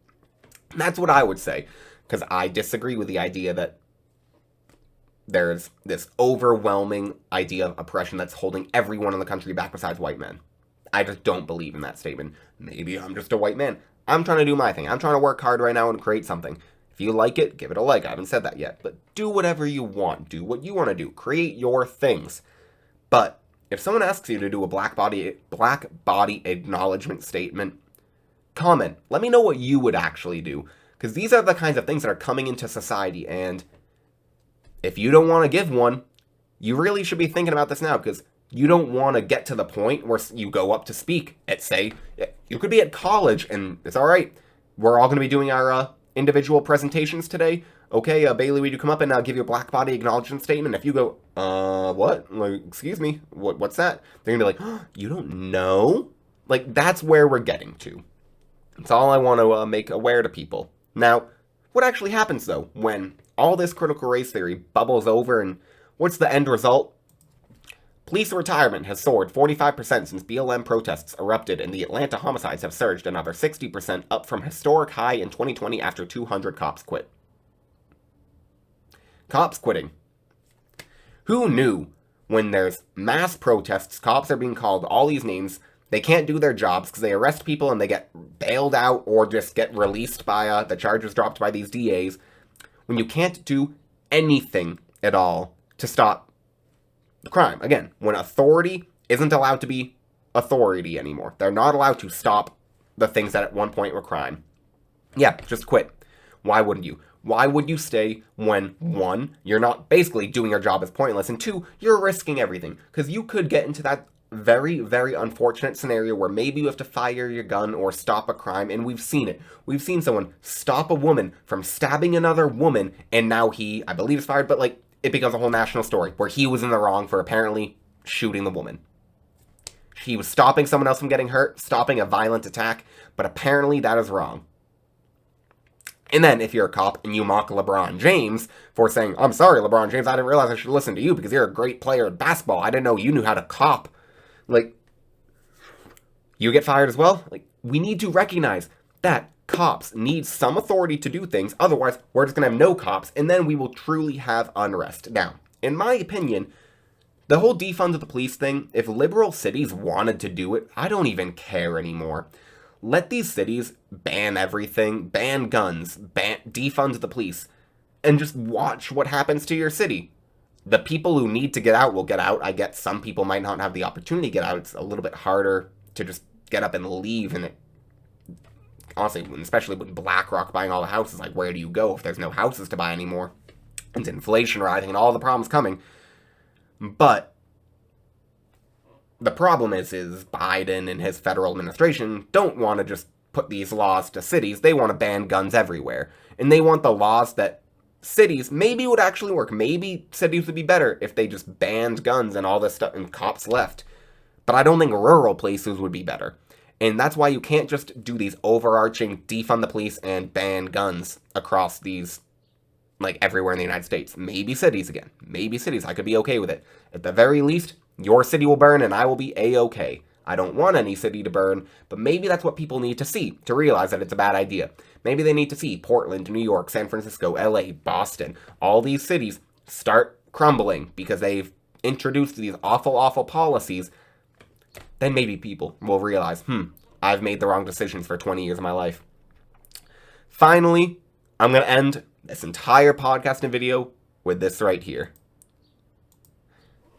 That's what I would say, because I disagree with the idea that there's this overwhelming idea of oppression that's holding everyone in the country back besides white men. I just don't believe in that statement. Maybe I'm just a white man. I'm trying to do my thing. I'm trying to work hard right now and create something. If you like it, give it a like. I haven't said that yet. But do whatever you want. Do what you want to do. Create your things. But if someone asks you to do a black body acknowledgement statement, comment. Let me know what you would actually do. Because these are the kinds of things that are coming into society. And if you don't want to give one, you really should be thinking about this now. Because you don't want to get to the point where you go up to speak at, say, you could be at college and it's all right. We're all going to be doing our individual presentations today. Okay, Bailey, would you come up and give your black body acknowledgement statement? If you go, what? Like, excuse me, what's that? They're gonna be like, oh, you don't know? Like, that's where we're getting to. That's all I want to make aware to people. Now, what actually happens, though, when all this critical race theory bubbles over, and what's the end result? Police retirement has soared 45% since BLM protests erupted, and the Atlanta homicides have surged another 60%, up from historic high in 2020 after 200 cops quit. Cops quitting. Who knew when there's mass protests, cops are being called all these names, they can't do their jobs because they arrest people and they get bailed out or just get released by the charges dropped by these DAs, when you can't do anything at all to stop crime. Again, when authority isn't allowed to be authority anymore. They're not allowed to stop the things that at one point were crime. Yeah, just quit. Why wouldn't you? Why would you stay when, one, you're not basically doing your job as pointless, and two, you're risking everything? Because you could get into that very, very unfortunate scenario where maybe you have to fire your gun or stop a crime, and we've seen it. We've seen someone stop a woman from stabbing another woman, and now he, I believe, is fired, but like, it becomes a whole national story where he was in the wrong for apparently shooting the woman. He was stopping someone else from getting hurt, stopping a violent attack, but apparently that is wrong. And then, if you're a cop and you mock LeBron James for saying, I'm sorry, LeBron James, I didn't realize I should listen to you because you're a great player at basketball. I didn't know you knew how to cop. Like, you get fired as well? Like, we need to recognize that cops need some authority to do things. Otherwise, we're just going to have no cops, and then we will truly have unrest. Now, in my opinion, the whole defund of the police thing, if liberal cities wanted to do it, I don't even care anymore. Let these cities ban everything, ban guns, defund the police, and just watch what happens to your city. The people who need to get out will get out. I get some people might not have the opportunity to get out. It's a little bit harder to just get up and leave, and it, honestly, especially with BlackRock buying all the houses, like, where do you go if there's no houses to buy anymore? And inflation rising and all the problems coming. But the problem is Biden and his federal administration don't want to just put these laws to cities. They want to ban guns everywhere. And they want the laws that cities maybe would actually work. Maybe cities would be better if they just banned guns and all this stuff and cops left. But I don't think rural places would be better. And that's why you can't just do these overarching defund the police and ban guns across these, like, everywhere in the United States. Maybe cities again. Maybe cities. I could be okay with it. At the very least, your city will burn and I will be A-okay. I don't want any city to burn, but maybe that's what people need to see to realize that it's a bad idea. Maybe they need to see Portland, New York, San Francisco, LA, Boston, all these cities start crumbling because they've introduced these awful, awful policies. Then maybe people will realize, I've made the wrong decisions for 20 years of my life. Finally, I'm going to end this entire podcast and video with this right here.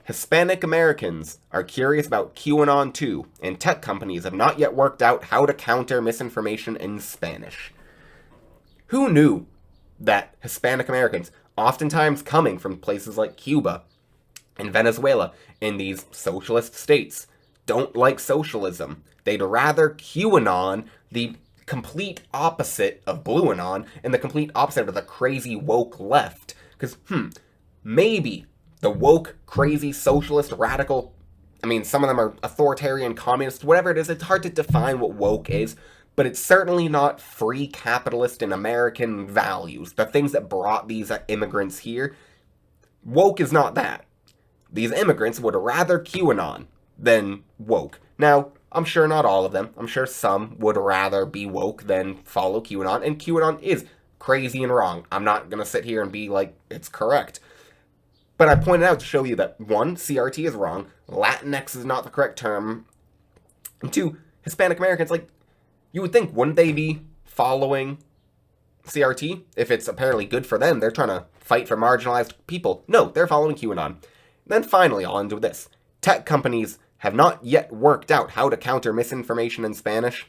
Hispanic Americans are curious about QAnon too, and tech companies have not yet worked out how to counter misinformation in Spanish. Who knew that Hispanic Americans, oftentimes coming from places like Cuba and Venezuela, in these socialist states, don't like socialism? They'd rather QAnon, the complete opposite of BlueAnon, and the complete opposite of the crazy woke left. Because, maybe the woke, crazy, socialist, radical, I mean, some of them are authoritarian, communist, whatever it is, it's hard to define what woke is, but it's certainly not free capitalist and American values, the things that brought these immigrants here. Woke is not that. These immigrants would rather QAnon than woke. Now, I'm sure not all of them. I'm sure some would rather be woke than follow QAnon, and QAnon is crazy and wrong. I'm not going to sit here and be like, it's correct. But I pointed out to show you that, one, CRT is wrong, Latinx is not the correct term, and two, Hispanic Americans, like, you would think, wouldn't they be following CRT? If it's apparently good for them, they're trying to fight for marginalized people. No, they're following QAnon. Then finally, I'll end with this. Tech companies have not yet worked out how to counter misinformation in Spanish.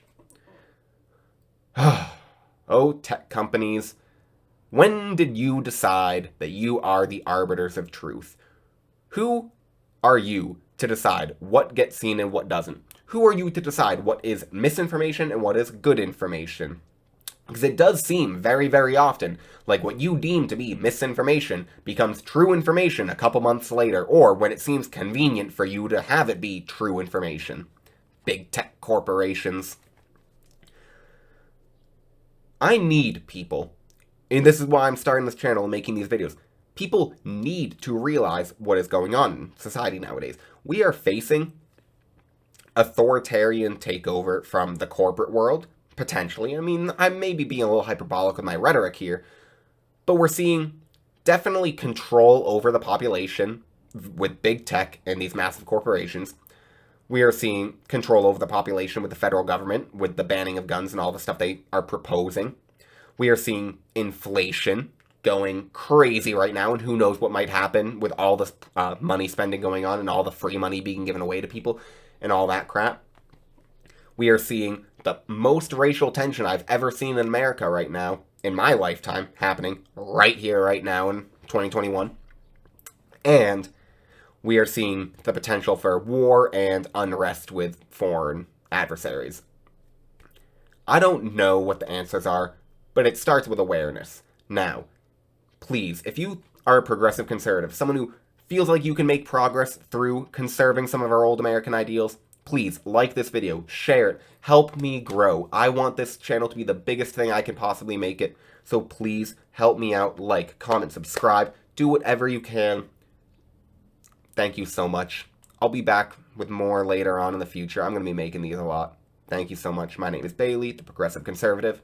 Oh, tech companies. When did you decide that you are the arbiters of truth? Who are you to decide what gets seen and what doesn't? Who are you to decide what is misinformation and what is good information? Because it does seem very, very often like what you deem to be misinformation becomes true information a couple months later, or when it seems convenient for you to have it be true information. Big tech corporations. I need people, and this is why I'm starting this channel and making these videos. People need to realize what is going on in society nowadays. We are facing authoritarian takeover from the corporate world, potentially. I mean, I may be being a little hyperbolic with my rhetoric here, but we're seeing definitely control over the population with big tech and these massive corporations. We are seeing control over the population with the federal government, with the banning of guns and all the stuff they are proposing. We are seeing inflation going crazy right now, and who knows what might happen with all this money spending going on and all the free money being given away to people and all that crap. We are seeing the most racial tension I've ever seen in America right now, in my lifetime, happening right here, right now in 2021. And we are seeing the potential for war and unrest with foreign adversaries. I don't know what the answers are, but it starts with awareness. Now, please, if you are a progressive conservative, someone who feels like you can make progress through conserving some of our old American ideals, please like this video, share it, help me grow. I want this channel to be the biggest thing I can possibly make it, so please help me out, like, comment, subscribe, do whatever you can. Thank you so much. I'll be back with more later on in the future. I'm going to be making these a lot. Thank you so much. My name is Bailey, the Progressive Conservative.